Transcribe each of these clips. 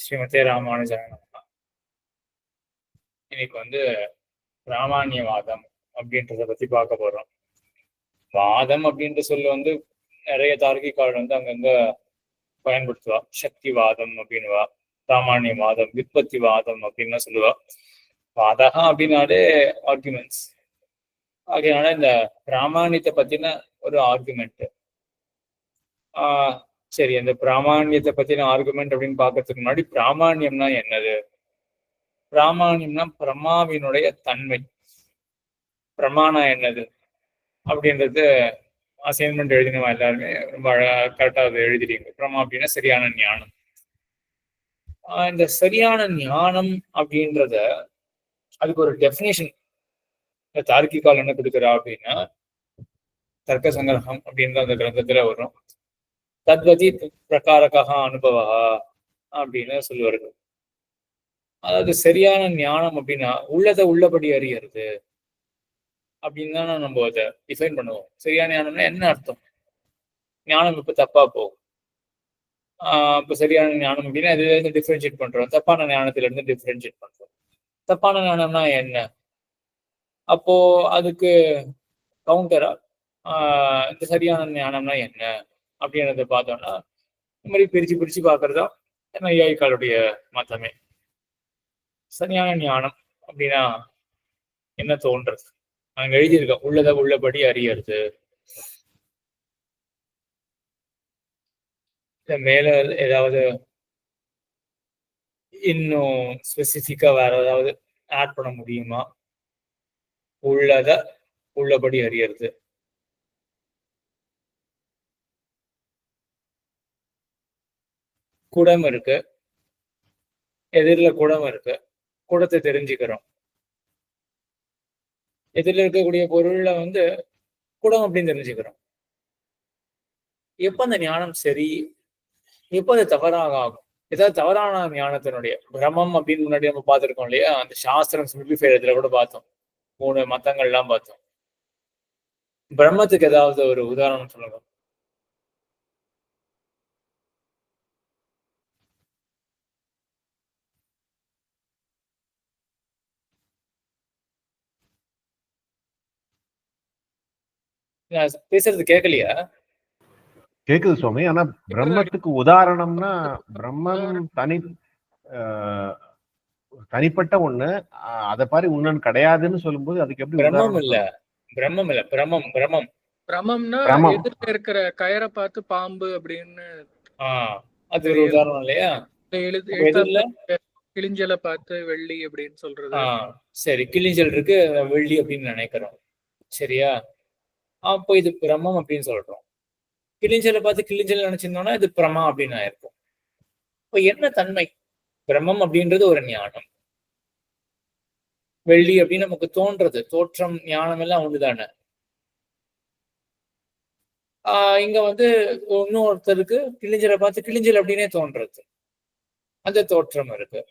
ஸ்ரீமதே ராமானுஜாய நமஹ. இன்னைக்கு பிராமான்யவாதம் அப்படின்றத பத்தி பார்க்க போறோம். வாதம் அப்படின்ற சொல்ல நிறைய தார்க்கிகால் அங்கங்க பயன்படுத்துவா. சக்திவாதம் அப்படின்னுவா, பிராமான்யவாதம், விற்பத்திவாதம் அப்படின்னு சொல்லுவா. வாதகா அப்படின்னாலே ஆர்குமெண்ட்ஸ். அதனால இந்த பிராமான்யத்தை பத்தின ஒரு ஆர்குமெண்ட். சரி, அந்த பிராமான்யத்தை பத்தின ஆர்குமெண்ட் அப்படின்னு பார்க்கறதுக்கு முன்னாடி பிராமான்யம்னா என்னது? பிராமான்யம்னா பிரம்மாவினுடைய தன்மை. பிரமாணா என்னது அப்படின்றது அசைன்மெண்ட் எழுதினவா எல்லாருமே ரொம்ப அழகா கரெக்டா அதை எழுதிட்டீங்க. பிரமா அப்படின்னா சரியான ஞானம். இந்த சரியான ஞானம் அப்படின்றத அதுக்கு ஒரு டெஃபினேஷன் தார்க்கிகால் என்ன கொடுக்குறா அப்படின்னா, தர்க்க சங்கிரகம் அப்படின்ற அந்த கிரந்தத்துல வரும். தத்வதி பிரகாரகா அனுபவா அப்படின்னு சொல்லுவார்கள். அதாவது சரியான ஞானம் அப்படின்னா உள்ளதை உள்ளபடி அறியறது அப்படின்னு தான் நம்ம அதை டிஃபைன் பண்ணுவோம். சரியான ஞானம்னா என்ன அர்த்தம்? ஞானம் இப்ப தப்பா போகும். இப்ப சரியான ஞானம் அப்படின்னா இதுல இருந்து டிஃபரன்ஷியேட் பண்றோம், தப்பான ஞானத்துல இருந்து டிஃபரன்ஷியேட் பண்றோம். தப்பான ஞானம்னா என்ன? அப்போ அதுக்கு கவுண்டரா இந்த சரியான ஞானம்னா என்ன அப்படின்றத பார்த்தோம்னா, இந்த மாதிரி பிரிச்சு பிரிச்சு பார்க்கறதா நையாயிக்காளுடைய மதமே. சரியான ஞானம் அப்படின்னா என்ன தோன்றது? அங்க எழுதியிருக்க உள்ளதை உள்ளபடி அறியறது. மேல ஏதாவது இன்னும் ஸ்பெசிஃபிக்கா வேற ஏதாவது ஆட் பண்ண முடியுமா? உள்ளத உள்ளபடி அறியறது. குடம் இருக்கு, எதிரில் குடம் இருக்கு, குடத்தை தெரிஞ்சுக்கிறோம். எதிரில் இருக்கக்கூடிய பொருள்ல குடம் அப்படின்னு தெரிஞ்சுக்கிறோம். எப்ப அந்த ஞானம் சரி, எப்ப அது தவறாக ஆகும்? ஏதாவது தவறான ஞானத்தினுடைய பிரமம் அப்படின்னு முன்னாடி நம்ம பார்த்துருக்கோம் இல்லையா? அந்த சாஸ்திரம் சிம்பிளிஃபைட் இதுல கூட பார்த்தோம். 3 மதங்கள்லாம் பார்த்தோம். பிரம்மத்துக்கு ஏதாவது ஒரு உதாரணம் சொல்லுங்க. பேசுறது கேட்கலையா? கேக்குது சுவாமி. ஆனா பிரம்மத்துக்கு உதாரணம்னா பிரம்மம் தனிப்பட்ட ஒண்ணு, அத பாரு இன்னொன்னு கிடையாதுன்னு சொல்லும்போது அதுக்கு எப்படி? பிரம்மம் இல்ல, பிரம்மம் இல்ல, பிரமம். பிரமம் பிரமம்னா எதிர்க்க இருக்கிற கயரை பார்த்து பாம்பு அப்படின்னு அது ஒரு உதாரணம் இல்லையா? கிளிஞ்சலை பார்த்து வெள்ளி அப்படின்னு சொல்றது. சரி, கிளிஞ்சல் இருக்கு, வெள்ளி அப்படின்னு நினைக்கிறோம். சரியா? அப்போ இது பிரம்மம் அப்படின்னு சொல்றோம். கிளிஞ்சலை பார்த்து கிளிஞ்சல் நினைச்சிருந்தோம்னா இது பிரமா அப்படின்னு ஆயிருக்கும். இப்போ என்ன தன்மை? பிரம்மம் அப்படின்றது ஒரு ஞானம். வெள்ளி அப்படின்னு நமக்கு தோன்றது, தோற்றம், ஞானம் எல்லாம் ஒண்ணுதானே. இங்க இன்னொருத்தருக்கு கிளிஞ்சலை பார்த்து கிளிஞ்சல் அப்படின்னே தோன்றது, அந்த தோற்றம் இருக்கு.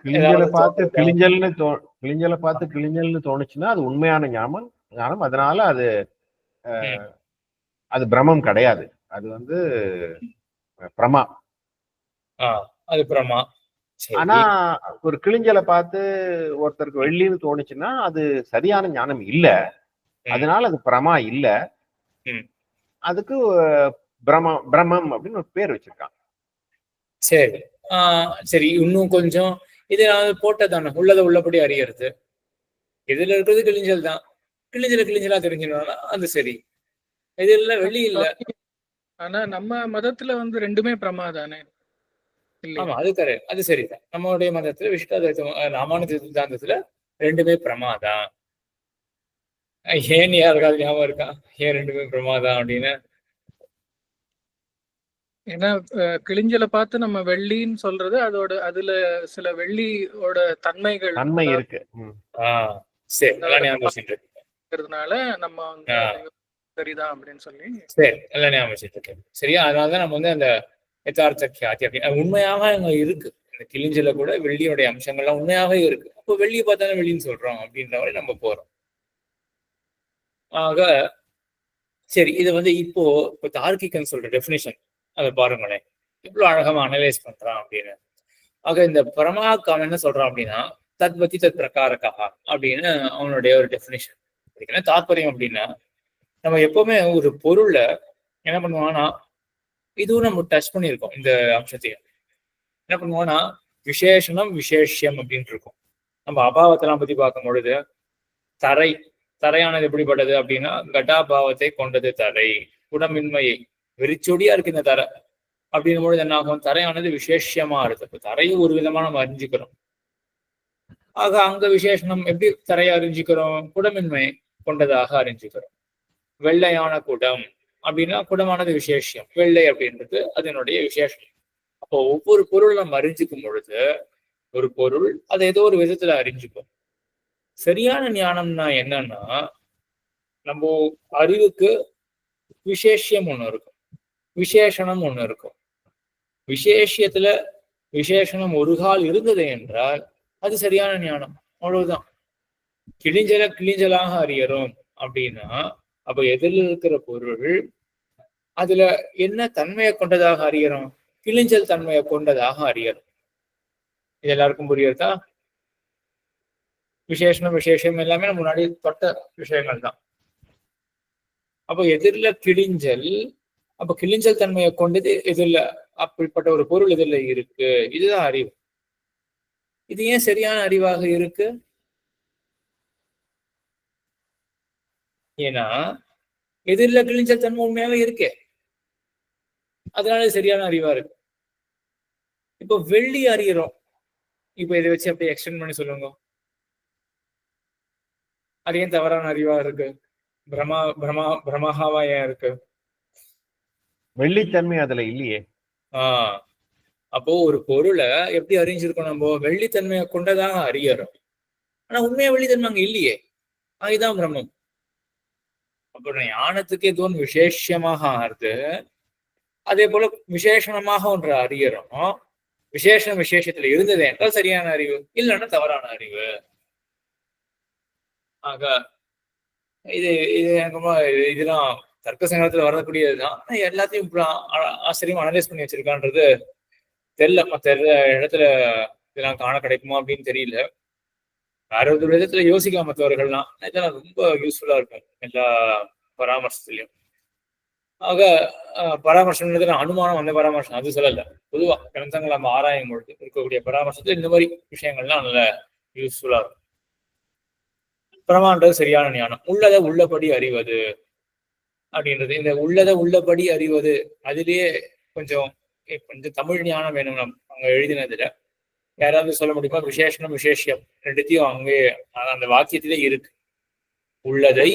கிளிஞ்சலை பார்த்து கிளிஞ்சல்னு தோணுச்சுன்னா அது உண்மையான ஞானம். அதனால அது பிரம்மம் கிடையாது, அது பிரமா. அது பிரமா. ஆனா ஒரு கிளிஞ்சலை பார்த்து ஒருத்தருக்கு வெள்ளின்னு தோணுச்சுன்னா அது சரியான ஞானம் இல்ல, அதனால அது பிரமா இல்ல, அதுக்கு பிரம்மம் அப்படின்னு ஒரு பேர் வச்சிருக்காங்க. சரி, சரி, இன்னும் கொஞ்சம் இது போட்டதானே உள்ளதை உள்ளபடி அறியறது. இதுல இருக்கிறது கிளிஞ்சல் தான், கிளிஞ்சலா தெரிஞ்சுனா அது சரி. இது இல்ல, வெள்ளி இல்ல. ஆனா நம்ம மதத்துல ரெண்டுமே பிரமாதானே. ஆமா, அது கரெக்ட், அது சரிதான். நம்மளுடைய மதத்துல விசிஷ்டாத்வைத ராமானுஜ சித்தாந்தத்துல ரெண்டுமே பிரமாதான். ஏன் யாருக்காவது ஞாபகம் இருக்கா ஏன் ரெண்டுமே பிரமாதான் அப்படின்னு? ஏன்னா கிளிஞ்சலை பார்த்து நம்ம வெள்ளின்னு சொல்றது அதுல சில வெள்ளியோட தன்மை இருக்கு. சரி, நம்ம சரிதான் அப்படின்னு சொல்லி சரி எல்லாம் ஞாபகம். சரியா? அதனாலதான் நம்ம அந்த யதார்த்த கியாதி அப்படின்னு உண்மையாக அங்க இருக்கு. இந்த கிளிஞ்சல கூட வெள்ளியோடைய அம்சங்கள்லாம் உண்மையாவே இருக்கு. அப்போ வெள்ளியை பார்த்தாலும் வெள்ளின்னு சொல்றோம் அப்படின்ற மாதிரி நம்ம போறோம். ஆக சரி, இது இப்போ தார்க்கிகன் சொல்ற டெஃபினிஷன் அதை பாருங்களேன், எவ்வளவு அழகமா அனலைஸ் பண்றான் அப்படின்னு. ஆக இந்த பிரமாக்கு அவன் என்ன சொல்றான் அப்படின்னா, தத்வதி தத் பிரகாரகா அப்படின்னு அவனுடைய ஒரு டெஃபினிஷன். இதுக்கு என்ன தாற்பயம் அப்படின்னா, நம்ம எப்பவுமே ஒரு பொருள்ல என்ன பண்ணுவான்னா, இதுவும் நம்ம டச் பண்ணியிருக்கோம் இந்த அம்சத்தையும். என்ன பண்ணுவோம்னா, விசேஷணம் விசேஷ்யம் அப்படின்னு இருக்கும். நம்ம அபாவத்தெல்லாம் பத்தி பார்க்கும் பொழுது, தரை தரையானது எப்படிப்பட்டது அப்படின்னா, கட்டாபாவத்தை கொண்டது தரை. குடமின்மையை வெறிச்சொடியா இருக்கு இந்த தரை அப்படின்னும் பொழுது என்ன ஆகும், தரையானது விசேஷமா இருக்கு. இப்போ தரையும் ஒரு விதமா நம்ம அறிஞ்சுக்கிறோம். ஆக அங்க விசேஷனம் எப்படி தரையை அறிஞ்சுக்கிறோம், குடமின்மை கொண்டதாக அறிஞ்சுக்கிறோம். வெள்ளையான குடம் அப்படின்னா குடமானது விசேஷம், வெள்ளை அப்படின்றது அதனுடைய விசேஷம். அப்போ ஒவ்வொரு பொருள் நம்ம அறிஞ்சிக்கும் பொழுது ஒரு பொருள் அதை ஏதோ ஒரு விதத்துல அறிஞ்சுக்கும். சரியான ஞானம்னா என்னன்னா, நம்ம அறிவுக்கு விசேஷம் ஒண்ணு இருக்கும், விசேஷணம் ஒண்ணு இருக்கும். விசேஷத்துல விசேஷணம் ஒரு கால் இருந்தது என்றால் அது சரியான ஞானம், அவ்வளவுதான். கிளிஞ்சலாக அறியறோம் அப்படின்னா, அப்ப எதிரில் இருக்கிற பொருள் அதுல என்ன தன்மையை கொண்டதாக அறியறோம், கிளிஞ்சல் தன்மையை கொண்டதாக அறியறோம். இது எல்லாருக்கும் புரியுறதா? விசேஷம் விசேஷம் எல்லாமே நம்ம முன்னாடி தொட்ட விஷயங்கள் தான். அப்ப எதிரில கிளிஞ்சல், அப்ப கிளிஞ்சல் தன்மையை கொண்டது எதிரில, அப்படிப்பட்ட ஒரு பொருள் எதிரில இருக்கு. இதுதான் அறிவு. இது ஏன் சரியான அறிவாக இருக்கு? ஏன்னா எதிரில கிழிஞ்சல் தன்மை உண்மையாவே இருக்கே, அதனால சரியான அறிவா இருக்கு. இப்போ வெள்ளி அறியறோம், இப்போ இதை வச்சு அப்படியே எக்ஸ்டெண்ட் பண்ணி சொல்லுங்க, அது ஏன் தவறான அறிவா இருக்கு? பிரமாகாவா ஏன் இருக்கு? வெள்ளித்தன்மை அதுல இல்லையே. அப்போ ஒரு பொருளை எப்படி அறிஞ்சிருக்கோம், நம்ம வெள்ளித்தன்மையை கொண்டதாக அறியறோம், ஆனா உண்மையா வெள்ளித்தன்மை அங்க இல்லையே. அதுதான் பிரம்மம். அப்புறம் ஞானத்துக்கு ஏதோ ஒன்று விசேஷமாக ஆறுது, அதே போல விசேஷணமாக ஒன்று அறியறோம். விசேஷம் விசேஷத்துல இருந்தது என்றால் சரியான அறிவு, இல்லைன்னா தவறான அறிவு. ஆக இது இது இதெல்லாம் தர்க்க சங்கத்துல வரக்கூடியதுதான். எல்லாத்தையும் ஆச்சரியமா அனலைஸ் பண்ணி வச்சிருக்கான்றது தெரியல. மற்ற இடத்துல இதெல்லாம் காண கிடைக்குமா அப்படின்னு தெரியல. வேற ஒரு விதத்துல யோசிக்கலாம் மற்றவர்கள்லாம். இதெல்லாம் ரொம்ப யூஸ்ஃபுல்லா இருக்கும் எல்லா பராமர்சத்துலயும். ஆக பராமர்சம் அனுமானம் அந்த பராமர்சம் அது சொல்லல, பொதுவா கிரந்தங்கள் நம்ம ஆராயும் பொழுது இருக்கக்கூடிய பராமர்சத்துல இந்த மாதிரி விஷயங்கள்லாம் நல்ல யூஸ்ஃபுல்லா இருக்கும். பிரமான்றது சரியான ஞானம், உள்ளதை உள்ளபடி அறிவது அப்படின்றது. இந்த உள்ளதை உள்ளபடி அறிவது அதுலயே கொஞ்சம் தமிழ் ஞானம் வேணும். அங்க எழுதினதுல யாராவது சொல்ல முடியுமா? விசேஷனம் விசேஷம் ரெண்டுத்தையும் அங்கே அந்த வாக்கியத்திலே இருக்கு. உள்ளதை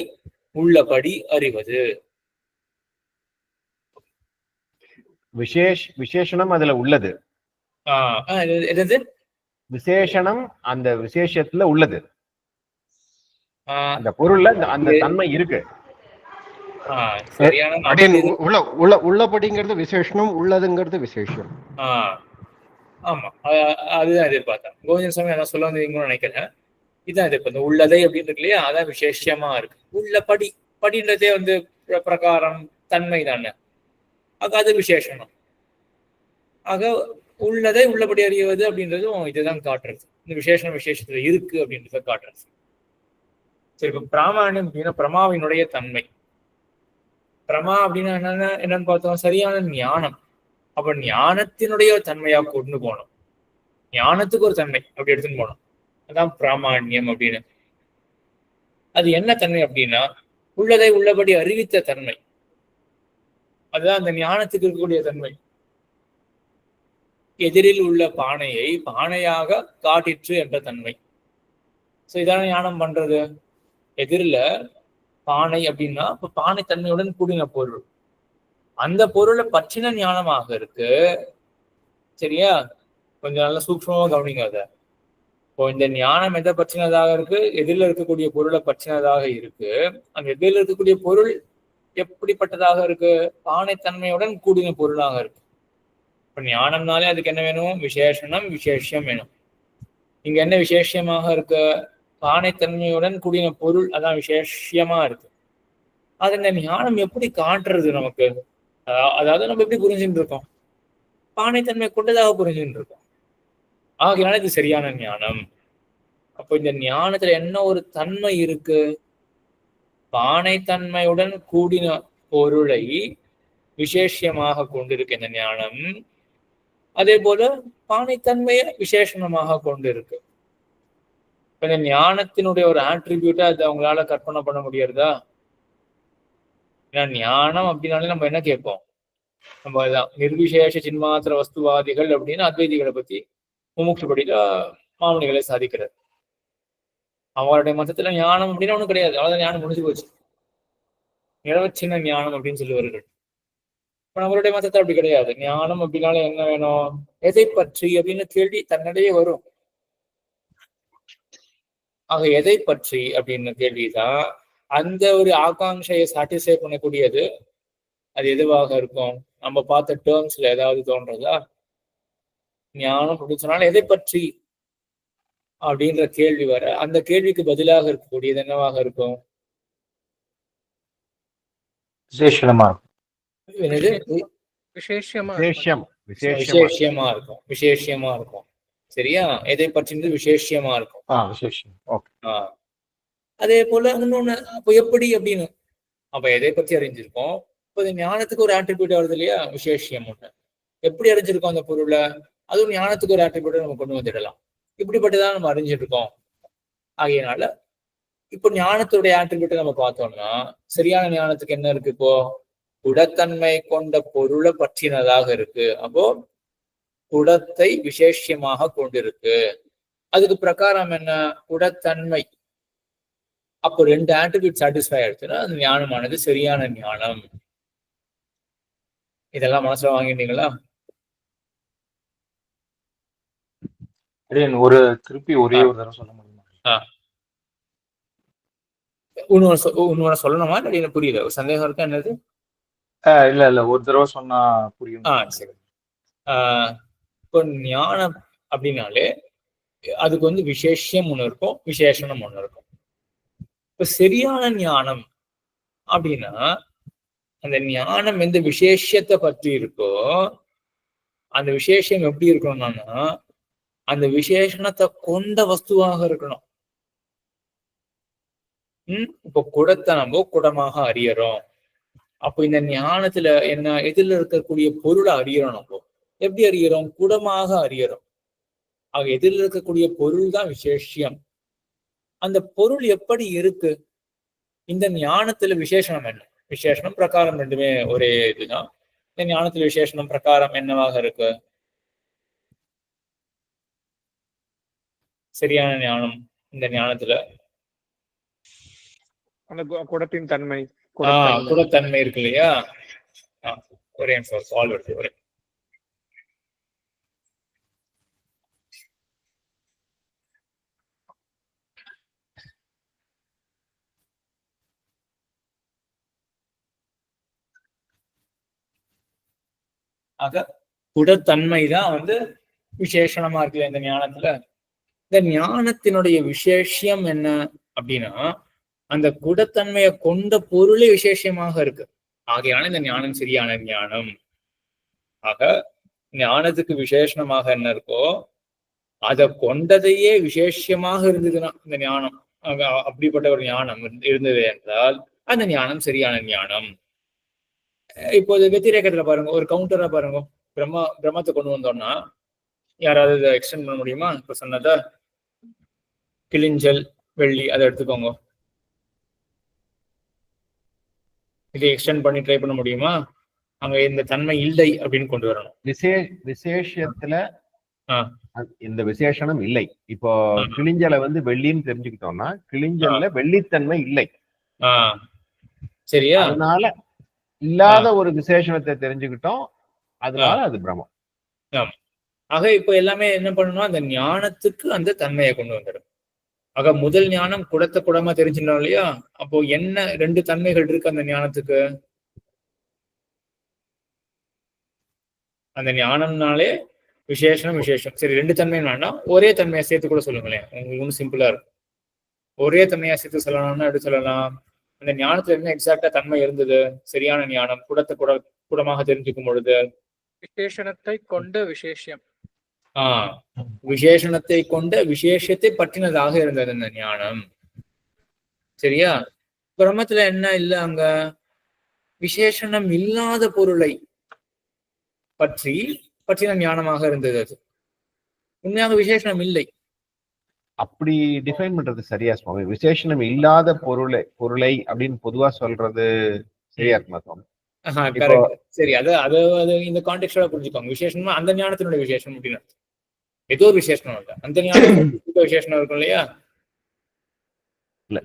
உள்ளபடி அறிவது. விசேஷனம் அதுல உள்ளது. என்னது விசேஷனம்? அந்த விசேஷத்துல உள்ளது, அந்த பொருள்ல அந்த தன்மை இருக்கு. உள்ளபடிங்கிறது விசேஷனம், உள்ளதுங்கிறது விசேஷம். ஆமா, அதுதான் எதிர்பார்த்தேன். கோவிந்தன் சுவாமி அதான் சொல்ல வந்தீங்கன்னு நினைக்கிறேன். இதுதான் எதிர்பார்த்தேன். உள்ளதை அப்படின்னு இருக்கு இல்லையா, அதான் விசேஷமா இருக்கு. உள்ளபடி படின்றதே பிரகாரம் தன்மை தானே, அது விசேஷனம். ஆக உள்ளதை உள்ளபடி அறிவது அப்படின்றதும் இதுதான் காட்டுறது. இந்த விசேஷம் விசேஷத்துல இருக்கு அப்படின்றத காட்டுறது. சரி, இப்ப பிராமணியம் அப்படின்னா பிரமாவினுடைய தன்மை. பிரமா அப்படின்னா என்னன்னு பார்த்தோம், சரியான ஞானம். அப்ப ஞானத்தினுடைய தன்மையா கொண்டு போனோம், ஞானத்துக்கு ஒரு தன்மை அப்படி எடுத்துன்னு போனோம். அதான் பிராமணியம் அப்படின்னு. அது என்ன தன்மை அப்படின்னா, உள்ளதை உள்ளபடி அறிவித்த தன்மை. அதுதான் அந்த ஞானத்துக்கு இருக்கக்கூடிய தன்மை. எதிரில் உள்ள பானையை பானையாக காட்டிற்று என்ற தன்மை. ஸோ இதான ஞானம் பண்றது. எதிரில் பானை அப்படின்னா இப்ப பானை தன்மையுடன் கூடின பொருள், அந்த பொருளை பற்றின ஞானமாக இருக்கு. சரியா? கொஞ்சம் நல்லா சூக்ஷ்மமா கவனிங்க அதை. இப்போ இந்த ஞானம் எதை பற்றினதாக இருக்கு? எதிரில் இருக்கக்கூடிய பொருளை பற்றினதாக இருக்கு. அந்த எதிரில் இருக்கக்கூடிய பொருள் எப்படிப்பட்டதாக இருக்கு? பானை தன்மையுடன் கூடின பொருளாக இருக்கு. இப்ப ஞானம்னாலே அதுக்கு என்ன வேணும்? விசேஷனம் விசேஷம் வேணும். இங்க என்ன விசேஷமாக இருக்கு? பானை தன்மையுடன் கூடின பொருள், அதான் விசேஷமா இருக்கு. அது இந்த ஞானம் எப்படி காட்டுறது நமக்கு? அதாவது நம்ம எப்படி புரிஞ்சுட்டு இருக்கோம், பானைத்தன்மை கொண்டதாக புரிஞ்சுட்டு இருக்கோம். ஆகையால இது சரியான ஞானம். அப்போ இந்த ஞானத்துல என்ன ஒரு தன்மை இருக்கு, பானைத்தன்மையுடன் கூடின பொருளை விசேஷமாக கொண்டிருக்கு இந்த ஞானம். அதே போல பானைத்தன்மையை விசேஷணமாக கொண்டிருக்கு. இந்த ஞானத்தினுடைய ஒரு ஆட்ரிபியூட்டா அது அவங்களால கற்பனை பண்ண முடியறதா? ஏன்னா ஞானம் அப்படின்னாலே நம்ம என்ன கேட்போம், நம்ம இதான் நிர்விசேஷ சின்மாத்திர வஸ்துவாதிகள் அப்படின்னு அத்வைதிகளை பத்தி முமுட்சுபடியில மாமுனிகளை சாதிக்கிறார். அவருடைய மதத்துல ஞானம் அப்படின்னு ஒண்ணும் கிடையாது, அவ்வளவுதான், ஞானம் முடிஞ்சு போச்சு, நிலவச்சின்ன ஞானம் அப்படின்னு சொல்லுவார்கள். இப்ப நம்மளுடைய மதத்தை அப்படி கிடையாது. ஞானம் அப்படின்னால என்ன வேணும், எதை பற்றி அப்படின்னு கேள்வி தன்னிடையே வரும். ஆக எதை பற்றி அப்படின்னு கேள்விதான் அந்த ஒரு ஆகாங்கையை சாட்டிஸ்ஃபை பண்ணக்கூடியது. அது எதுவாக இருக்கும், நம்ம பார்த்த டேர்ம்ஸ்ல ஏதாவது தோன்றதா? ஞானம் அப்படின்னு சொன்னாலும் எதை பற்றி அப்படின்ற கேள்வி வர, அந்த கேள்விக்கு பதிலாக இருக்கக்கூடியது என்னவாக இருக்கும்? விசேஷமா இருக்கும். என்னது? விசேஷமா விசேஷம் விசேஷமா இருக்கும். விசேஷமா இருக்கும், சரியா? எதை பற்றின்றது விசேஷமா இருக்கும். விசேஷம். ஓகே. அதே போல இன்னொன்னு, அப்போ எப்படி அப்படின்னு, அப்ப எதை பற்றி அறிஞ்சிருக்கோம், இப்போ ஞானத்துக்கு ஒரு ஆட்ரிபியூட் வருது இல்லையா, விசேஷம் ஒண்ணு. எப்படி அறிஞ்சிருக்கோம் அந்த பொருளை, அதுவும் ஞானத்துக்கு ஒரு ஆட்ரிபியூட்டை நம்ம கொண்டு வந்துடலாம். இப்படிப்பட்டதான் நம்ம அறிஞ்சிட்டு இருக்கோம். ஆகையினால இப்போ ஞானத்துடைய ஆட்ரிபியூட்டை நம்ம பார்த்தோம்னா, சரியான ஞானத்துக்கு என்ன இருக்கு, இப்போ குடத்தன்மை கொண்ட பொருளை பற்றினதாக இருக்கு. அப்போ குடத்தை விசேஷமாக கொண்டிருக்கு. அதுக்கு பிரகாரம் என்ன, குடத்தன்மை. அப்போ ரெண்டு ஆட்ரிபியூட் சாட்டிஸ்ஃபை ஆயிடுச்சுன்னா அந்த ஞானமானது சரியான ஞானம். இதெல்லாம் மனசுல வாங்கிட்டீங்களா? ஒரு திருப்பி ஒரே ஒரு தடவை சொல்ல முடியுமா? இன்னொன்னு சொல்லணுமா? இல்லை எனக்கு புரியல, ஒரு சந்தேகம் இருக்கா? என்னது? இல்ல ஒரு தடவை சொன்னா புரியும். சரி. இப்போ ஞானம் அப்படின்னாலே அதுக்கு வந்து விசேஷம் ஒண்ணு இருக்கும், விசேஷனம் ஒண்ணு இருக்கும். இப்ப சரியான ஞானம் அப்படின்னா அந்த ஞானம் எந்த விசேஷத்தை பற்றி இருக்கோ அந்த விசேஷம் எப்படி இருக்கணும்னா அந்த விசேஷணத்தை கொண்ட வஸ்துவாக இருக்கணும். இப்போ குடத்தை நம்ம குடமாக அறியறோம். அப்போ இந்த ஞானத்துல என்ன, எதில் இருக்கக்கூடிய பொருளை அறியறோம். நம்ம எப்படி அறியறோம், குடமாக அறியறோம். ஆக எதில் இருக்கக்கூடிய பொருள் தான் விசேஷம். அந்த பொருள் எப்படி இருக்கு, இந்த ஞானத்துல விசேஷனம் என்ன, விசேஷனம் பிரகாரம் ரெண்டுமே ஒரே இதுதான். இந்த ஞானத்துல விசேஷனம் பிரகாரம் என்னவாக இருக்கு, சரியான ஞானம் இந்த ஞானத்துல அந்த குடத்தின் தன்மை, குடத்தன்மை இருக்கு இல்லையா? ஒரே சால்வ் எடுத்து ஒரே ஆக குடத்தன்மை தான் வந்து விசேஷணமா இருக்கு இந்த ஞானத்துல. இந்த ஞானத்தினுடைய விசேஷம் என்ன அப்படின்னா அந்த குடத்தன்மையை கொண்ட பொருளே விசேஷமாக இருக்கு. ஆகையான இந்த ஞானம் சரியான ஞானம். ஆக ஞானத்துக்கு விசேஷமாக என்ன இருக்கோ அதை கொண்டதையே விசேஷமாக இருந்ததுன்னா இந்த ஞானம், அப்படிப்பட்ட ஒரு ஞானம் இருந்தது என்றால் அந்த ஞானம் சரியான ஞானம். இப்போது வெத்திரேக்கத்துல பாருங்க, ஒரு கவுண்டரா பாருங்க, பிரம்மத்தை கொண்டு வந்தோம்னா யாராவது இதை எக்ஸ்டெண்ட் பண்ண முடியுமா? இப்ப சொன்னதா கிளிஞ்சல் வெள்ளி அதை எடுத்துக்கோங்க, இதை எக்ஸ்டெண்ட் பண்ணி ட்ரை பண்ண முடியுமா? அங்க இந்த தன்மை இல்லை அப்படின்னு கொண்டு வரணும். விசேஷத்துல இந்த விசேஷனம் இல்லை. இப்போ கிளிஞ்சலை வந்து வெள்ளின்னு தெரிஞ்சுக்கிட்டோம்னா கிளிஞ்சல்ல வெள்ளித்தன்மை இல்லை, சரியா? அதனால இல்லாத ஒரு விசேஷணத்தை தெரிஞ்சுக்கிட்டோம், அதனால அது பிரம்மம். ஆக இப்ப எல்லாமே என்ன பண்ணணும், அந்த ஞானத்துக்கு அந்த தன்மையை கொண்டு வந்துடும். ஆக முதல் ஞானம் குடத்தை குடமா தெரிஞ்சிடணும் இல்லையா? அப்போ என்ன ரெண்டு தன்மைகள் இருக்கு அந்த ஞானத்துக்கு? அந்த ஞானம்னாலே விசேஷம் விசேஷம். சரி, ரெண்டு தன்மை வேண்டாம், ஒரே தன்மையை சேர்த்து கூட சொல்லுங்களேன், உங்களுக்கு ஒன்றும் சிம்பிளா இருக்கும். ஒரே தன்மையா சேர்த்து சொல்லலாம்னா எப்படி சொல்லலாம்? அந்த ஞானத்துல என்ன எக்ஸாக்டா தன்மை இருந்தது? சரியான ஞானம், குடத்தை குடமாக தெரிஞ்சுக்கும் பொழுது விசேஷணத்தை கொண்ட விசேஷம். விசேஷணத்தை கொண்ட விசேஷத்தை பற்றினதாக இருந்தது அந்த ஞானம். சரியா? பிரம்மத்துல என்ன இல்ல, அங்க விசேஷணம் இல்லாத பொருளை பற்றின ஞானமாக இருந்தது. அது உண்மையாக விசேஷணம் இல்லை. அப்படி டிஃபைன் பண்றது சரியா சுவாமி? விசேஷணம் இல்லாத பொருளை அப்படின்னு பொதுவா சொல்றது சரியா இருக்குமா சுவாமி? சரி, அது இந்த கான்டெக்ஸ்டோட புரிஞ்சுக்கோங்க. விசேஷமா அந்த ஞானத்தினுடைய விசேஷம் அப்படின்னு ஏதோ ஒரு விசேஷம் இல்லை, அந்த ஞானத்துல விசேஷம் இருக்கும் இல்லையா? இல்ல,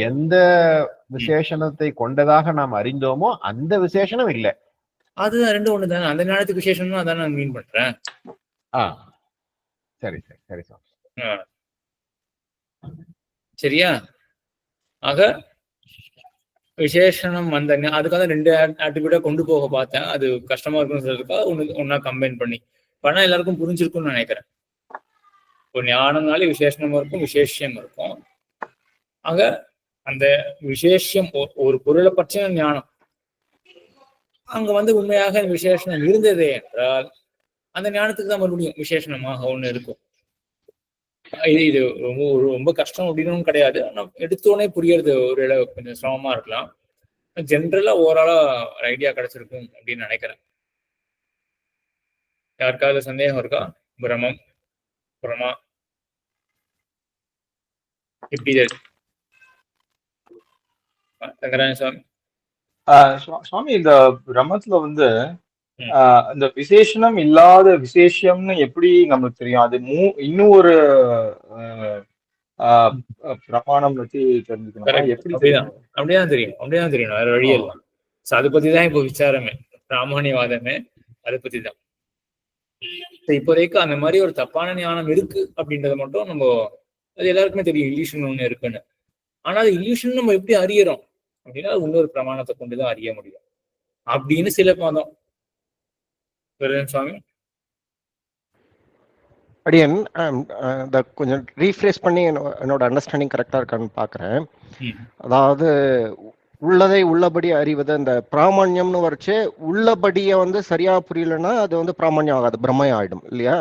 எந்த விசேஷணத்தை கொண்டதாக நாம் அறிந்தோமோ அந்த விசேஷனம் இல்லை. அது ரெண்டும் ஒண்ணு தானே. அந்த ஞானத்துக்கு விசேஷம்னா அதான் நான் மீன் பண்றேன். சரி சரி சரி சார். சரியா? ஆக விசேஷனம் அந்த அதுக்காக 2 ஆட்ரிபியூட்டா கொண்டு போக பார்த்தேன். அது கஷ்டமா இருக்குன்னு சொல்றதுக்காக ஒன்னா கம்பைன் பண்ணி பண்ணா எல்லாருக்கும் புரிஞ்சிருக்கும்னு நினைக்கிறேன். ஒரு ஞானம்னாலே விசேஷனம் இருக்கும், விசேஷம் இருக்கும். ஆக அந்த விசேஷம் ஒரு பொருளை பற்றின ஞானம் அங்க உண்மையாக விசேஷனம் இருந்ததே என்றால் அந்த ஞானத்துக்கு தான் மறுபடியும் விசேஷனமாக ஒண்ணு இருக்கும். இது ரொம்ப கஷ்டம் அப்படின்னு கிடையாது. ஆனா எடுத்தோடனே புரியறது ஒரு இடம் கொஞ்சம் சிரமமா இருக்கலாம். ஜென்ரலா ஓவராலா ஒரு ஐடியா கிடைச்சிருக்கும் அப்படின்னு நினைக்கிறேன். யாருக்காவது சந்தேகம் இருக்கா? பிரமம், பிரமா எப்படி தங்கராஜ சுவாமி? சுவாமி, இந்த பிரம்மத்துல இந்த விசேஷனம் இல்லாத விசேஷம்னு எப்படி நம்மளுக்கு தெரியும்? அது இன்னும் ஒரு பிரமாணம் வச்சு தெரிஞ்சுக்கணும். எப்படி? அப்படிதான் தெரியும். வேற வழி இல்லை. அதை பத்திதான் இப்போ விசாரமே, பிராமணியவாதமே அதை பத்தி தான். இப்போதைக்கு அந்த மாதிரி ஒரு தப்பான ஞானம் இருக்கு அப்படின்றத மட்டும் நம்ம, அது எல்லாருக்குமே தெரியும் இல்யூஷன் ஒண்ணு இருக்குன்னு. ஆனா அது இல்யூஷன் நம்ம எப்படி அறியறோம் அப்படின்னா இன்னொரு பிரமாணத்தை கொண்டுதான் அறிய முடியும் அப்படின்னு சில பாதம். சுவாமி அடியன் கொஞ்சம் ரீஃப்ரேஸ் பண்ணி என்னோட அண்டர்ஸ்டாண்டிங் கரெக்டா இருக்கான்னு பாக்குறேன். அதாவது உள்ளதை உள்ளபடி அறிவது, அந்த பிராமணியம்னு வரைச்சு உள்ளபடிய சரியா புரியலன்னா அது பிராமணியம் ஆகாது, பிரம்மையம் ஆயிடும் இல்லையா?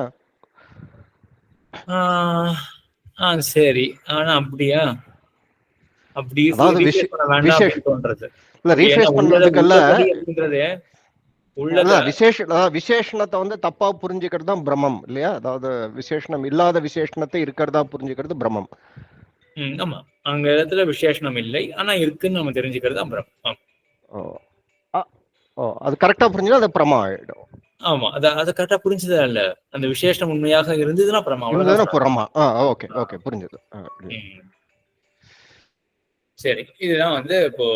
சரி. ஆனா அப்படியா? அப்படி விசேஷணத்தை தப்பா புரிஞ்சுக்கிறது தான் பிரம்மம் இல்லையா? அதாவது விசேஷணம் இல்லாத விசேஷணத்தை இருக்கிறதா புரிஞ்சுக்கிறது பிரம்மம். ஆமா, அங்க இடத்துல விசேஷணம் இல்லை, ஆனா இருக்குன்னு நம்ம தெரிஞ்சுக்கிறது தான் பிரம்மம். அது கரெக்டா புரிஞ்சா அது பிரமா ஆயிடும். ஆமா, அத கரெக்டா புரிஞ்சதா இல்ல, அந்த விசேஷம் உண்மையாக இருந்ததுன்னா பிரமா. ஓகே ஓகே, புரிஞ்சது. சரி, இதுதான் இப்போ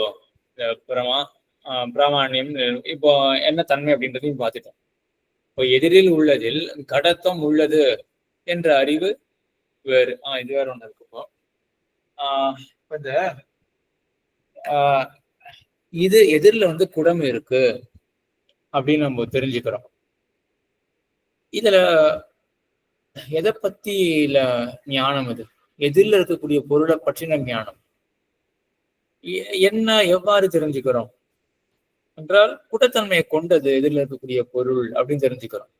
பிராமணியம். இப்போ என்ன தன்மை அப்படின்றதையும் பார்த்துட்டோம். இப்போ எதிரில் உள்ளதில் கடத்தம் உள்ளது என்ற அறிவு வேறு. இது வேற ஒண்ணு இருக்கு. இப்போ இந்த இது எதிரில குடம் இருக்கு அப்படின்னு நம்ம தெரிஞ்சுக்கிறோம். இதுல எதை பத்தியில ஞானம்? இது எதிரில இருக்கக்கூடிய பொருளை பற்றின ஞானம். என்ன எவ்வாறு தெரிஞ்சுக்கிறோம் என்றால் குடத்தன்மையை கொண்டது எதிரில் இருக்கக்கூடிய பொருள் அப்படின்னு தெரிஞ்சுக்கிறோம்.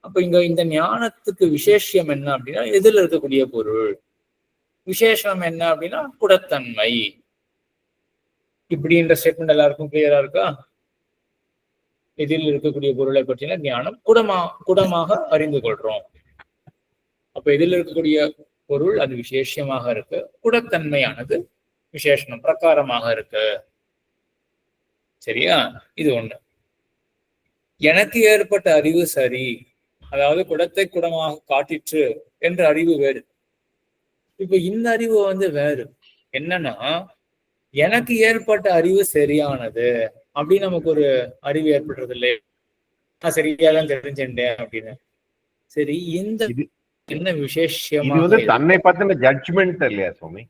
அப்ப இந்த ஞானத்துக்கு விசேஷம் என்ன அப்படின்னா எதிரில் இருக்கக்கூடிய பொருள், விசேஷம் என்ன அப்படின்னா குடத்தன்மை. இப்படின்ற ஸ்டேட்மெண்ட் எல்லாருக்கும் கிளியரா இருக்கா? எதிரில் இருக்கக்கூடிய பொருளை பற்றின ஞானம் குடமாக அறிந்து கொள்றோம். அப்ப எதிரில் இருக்கக்கூடிய பொருள் அது விசேஷமாக இருக்கு, குடத்தன்மையானது விசேஷனம் பிரகாரமாக இருக்கு. சரியா? இது ஒண்ணு. எனக்கு ஏற்பட்ட அறிவு சரி, அதாவது குடத்தை குடமாக காட்டிற்று என்ற அறிவு வேறு. இப்ப இந்த அறிவு வேறு. என்னன்னா எனக்கு ஏற்பட்ட அறிவு சரியானது அப்படின்னு நமக்கு ஒரு அறிவு ஏற்படுறது இல்லை. நான் சரியாதான் தெரிஞ்சுட்டேன் அப்படின்னு. சரி, இந்த என்ன விசேஷமா தன்னை பத்தின ஜட்ஜ்மெண்ட் இல்லையா சுவாமி?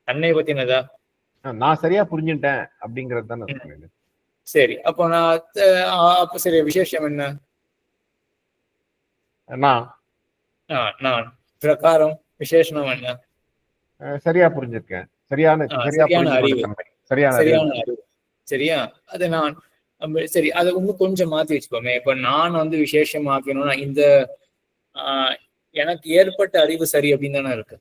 தன்னை பத்தினதா? நான் சரியா புரிஞ்சுட்டேன் அப்படிங்கறது தானே. சரி, அப்போ அப்ப சரி, விசேஷம் என்ன? நான் பிரகாரம் விசேஷம் என்ன? சரியா புரிஞ்சிருக்கேன், சரியா சரியான புரிஞ்சு அறிவு, தன்மை, சரியான சரியான அறிவு. சரியா? அதை நான் சரி, அதை இன்னும் கொஞ்சம் மாத்தி வச்சுக்கோமே. இப்ப நான் வந்து விசேஷமாக்கணும்னா இந்த எனக்கு ஏற்பட்ட அறிவு சரி அப்படின்னு தானே இருக்கு.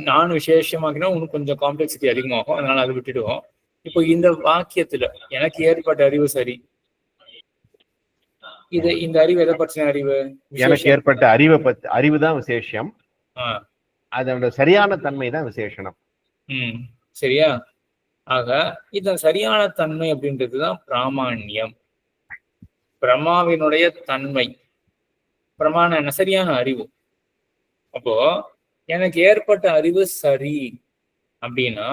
நான் விசேஷமாக்கினா இன்னும் கொஞ்சம் காம்ப்ளெக்சிட்டி அதிகமாகும், அதனால அதை விட்டுடுவோம். இப்போ இந்த வாக்கியத்துல எனக்கு ஏற்பட்ட அறிவு சரி, இது இந்த அறிவு எதை பற்றின அறிவு? எனக்கு ஏற்பட்ட அறிவுதான் விசேஷம், அதோட சரியான தன்மை தான் விசேஷனம். சரியா? ஆக இதன் சரியான தன்மை அப்படின்றதுதான் பிராமாண்யம், பிரமாவினுடைய தன்மை. பிரமாணம் என்ன? சரியான அறிவு. அப்போ எனக்கு ஏற்பட்ட அறிவு சரி அப்படின்னா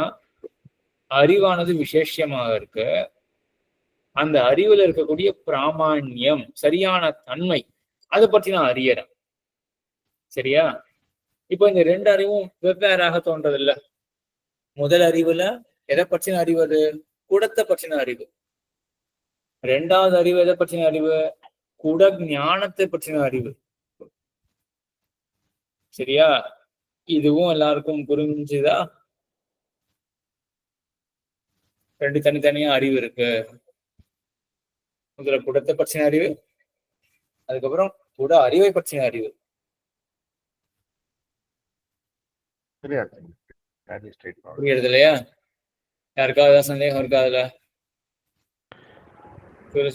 அறிவானது விசேஷமாக இருக்கு, அந்த அறிவுல இருக்கக்கூடிய பிராமாண்யம், சரியான தன்மை, அதை பற்றி நான் அறியறேன். சரியா? இப்போ இந்த ரெண்டு அறிவும் வெவ்வேறாக தோன்றதில்ல. முதல் அறிவுல எதை பற்றின அறிவு? அது குடத்தை பற்றின அறிவு. ரெண்டாவது அறிவு எதை பற்றின அறிவு? குட ஞானத்தை பற்றின அறிவு. சரியா? இதுவும் எல்லாருக்கும் புரிஞ்சுதா? ரெண்டு தனித்தனியா அறிவு இருக்கு. முதல்ல குடத்தை பற்றின அறிவு, அதுக்கப்புறம் குட அறிவை பற்றின அறிவு. புரியுறது இல்லையா? யாருக்காவது சந்தேகம் இருக்கா அதுல?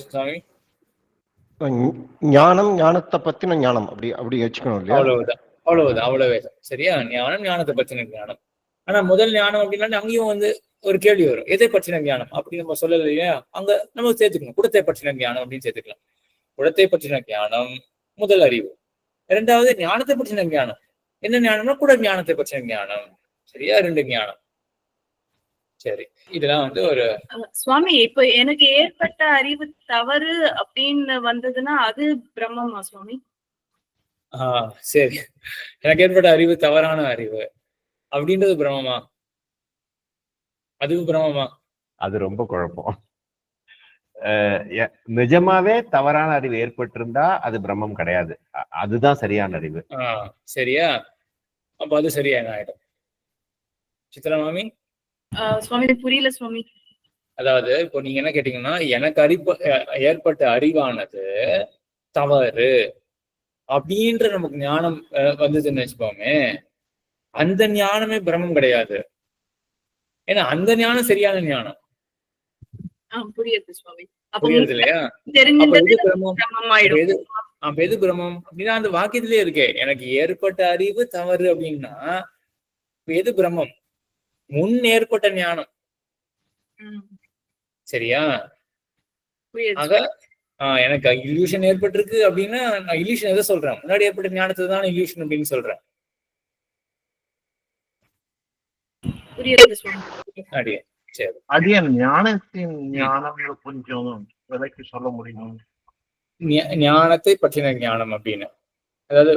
சுவாமி, ஞானம், ஞானத்தை பத்தின ஞானம் அப்படி வச்சுக்கணும் இல்லையா? அவ்வளவுதான். சரியா? ஞானம், ஞானத்தை பற்றின ஞானம். ஆனா முதல் ஞானம் அப்படின்னா அங்கேயும் வந்து ஒரு கேள்வி வரும், எதை பற்றின ஞானம் அப்படி நம்ம சொல்லல இல்லையா? அங்க நம்ம சேர்த்துக்கணும், குடத்தை பற்றின ஞானம் அப்படின்னு சேர்த்துக்கலாம். குடத்தை பற்றின ஞானம் முதல் அறிவு. இரண்டாவது ஞானத்தை பற்றின ஞானம். என்ன ஞானம்னா குட ஞானத்தை பற்றின ஞானம். சரியா? ரெண்டு ஞானம். சரி, இதெல்லாம் வந்து ஒரு சுவாமி, இப்ப எனக்கு ஏற்பட்ட அறிவு தவறு அப்படின்னு வந்ததுன்னா அது பிரம்மமா சுவாமி? சரி, எனக்கு ஏற்பட்ட அறிவு தவறான அறிவு அப்படின்றது பிரம்மமா? அதுவும் பிரம்மமா? அது ரொம்ப குழப்பம். நிஜமாவே தவறான அறிவு ஏற்பட்டிருந்தா அது பிரம்மம் கிடையாது, அதுதான் சரியான அறிவு. சரியா? அப்ப அது சரியா என்ன ஆயிடும்? சித்ரா மாமி? சுவாமி புரியல சுவாமி. அதாவது இப்போ நீங்க என்ன கேட்டீங்கன்னா, எனக்கு ஏற்பட்ட அறிவானது தவறு அப்படின்ற நமக்கு ஞானம் வந்ததுன்னு வச்சுக்கோமே, அந்த ஞானமே பிரம்மம் கிடையாது. ஏன்னா அந்த ஞானம் சரியான ஞானம். புரியுது சுவாமி. புரியுது இல்லையா? தெரிஞ்சது எது பிரம்மம் அப்படின்னா அந்த வாக்கியத்திலே இருக்கே, எனக்கு ஏற்பட்ட அறிவு தவறு அப்படின்னா எது பிரம்மம்? முன் ஏற்பட்ட ஞானம். சரியா? ஆக எனக்கு இல்யூஷன் ஏற்பட்டிருக்கு அப்படின்னா நான் இல்யூஷன் எதை சொல்றேன்? முன்னாடி ஏற்பட்ட ஞானத்தை தான் இல்யூஷன் அப்படின்னு சொல்றேன். ஞானத்தின் ஞானம் கொஞ்சம் விலைக்கு சொல்ல முடியும். ஞானத்தை பற்றின ஞானம் அப்படின்னு அதாவது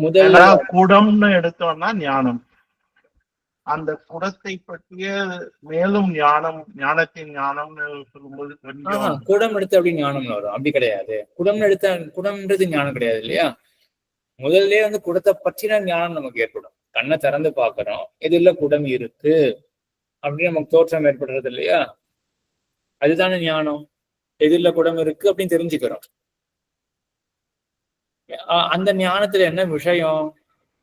முதல்ல குடம்னு எடுத்தோம்னா ஞானம், அந்த குடத்தை பற்றிய மேலும் ஞானம், ஞானத்தின் ஞானம்னு சொல்லும்போது குடம் எடுத்து அப்படி ஞானம்னு வரும். அப்படி கிடையாது. குடம்ன்றது ஞானம் கிடையாது இல்லையா? முதல்ல வந்து குடத்தை பற்றின ஞானம் நமக்கு ஏற்படும். கண்ணை திறந்து பாக்குறோம், எதுல குடம் இருக்கு அப்படின்னு நமக்கு தோற்றம் ஏற்படுறது இல்லையா? அதுதானே ஞானம். எதிரில குடம் இருக்கு அப்படின்னு தெரிஞ்சுக்கிறோம். அந்த ஞானத்துல என்ன விஷயம்?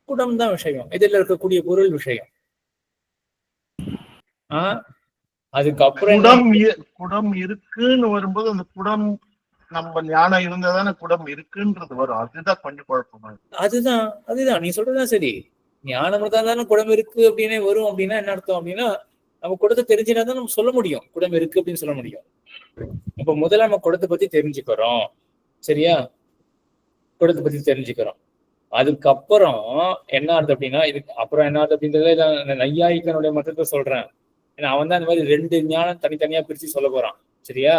குடம் தான் விஷயம், எதிரில இருக்கக்கூடிய பொருள் விஷயம். அதுக்கப்புறம் குடம் இருக்குன்னு வரும்போது அந்த குடம் நம்ம ஞானம் இருந்ததானே குடம் இருக்குன்றது வரும். அதுதான் கொஞ்சம் குழப்பமா இருக்கு. அதுதான் நீ சொல்றதுதான் சரி. ஞானம் இருந்தாலும் குடம் இருக்கு அப்படின்னே வரும். அப்படின்னா என்ன அர்த்தம்? அப்படின்னா நம்ம குடத்தை தெரிஞ்சுனா தான் நம்ம சொல்ல முடியும் குடம் இருக்கு அப்படின்னு சொல்ல முடியும். இப்ப முதல்ல நம்ம குடத்தை பத்தி தெரிஞ்சுக்கிறோம். சரியா? குடத்தை பத்தி தெரிஞ்சுக்கிறோம். அதுக்கப்புறம் என்ன அர்த்தம் அப்படின்னா, இதுக்கு அப்புறம் என்ன அர்த்தம் அப்படின்றத நையாயிக்கனுடைய மதத்தை சொல்றேன். ஏன்னா அவன் தான் இந்த மாதிரி ரெண்டு ஞானம் தனித்தனியா பிரிச்சு சொல்ல போறான். சரியா?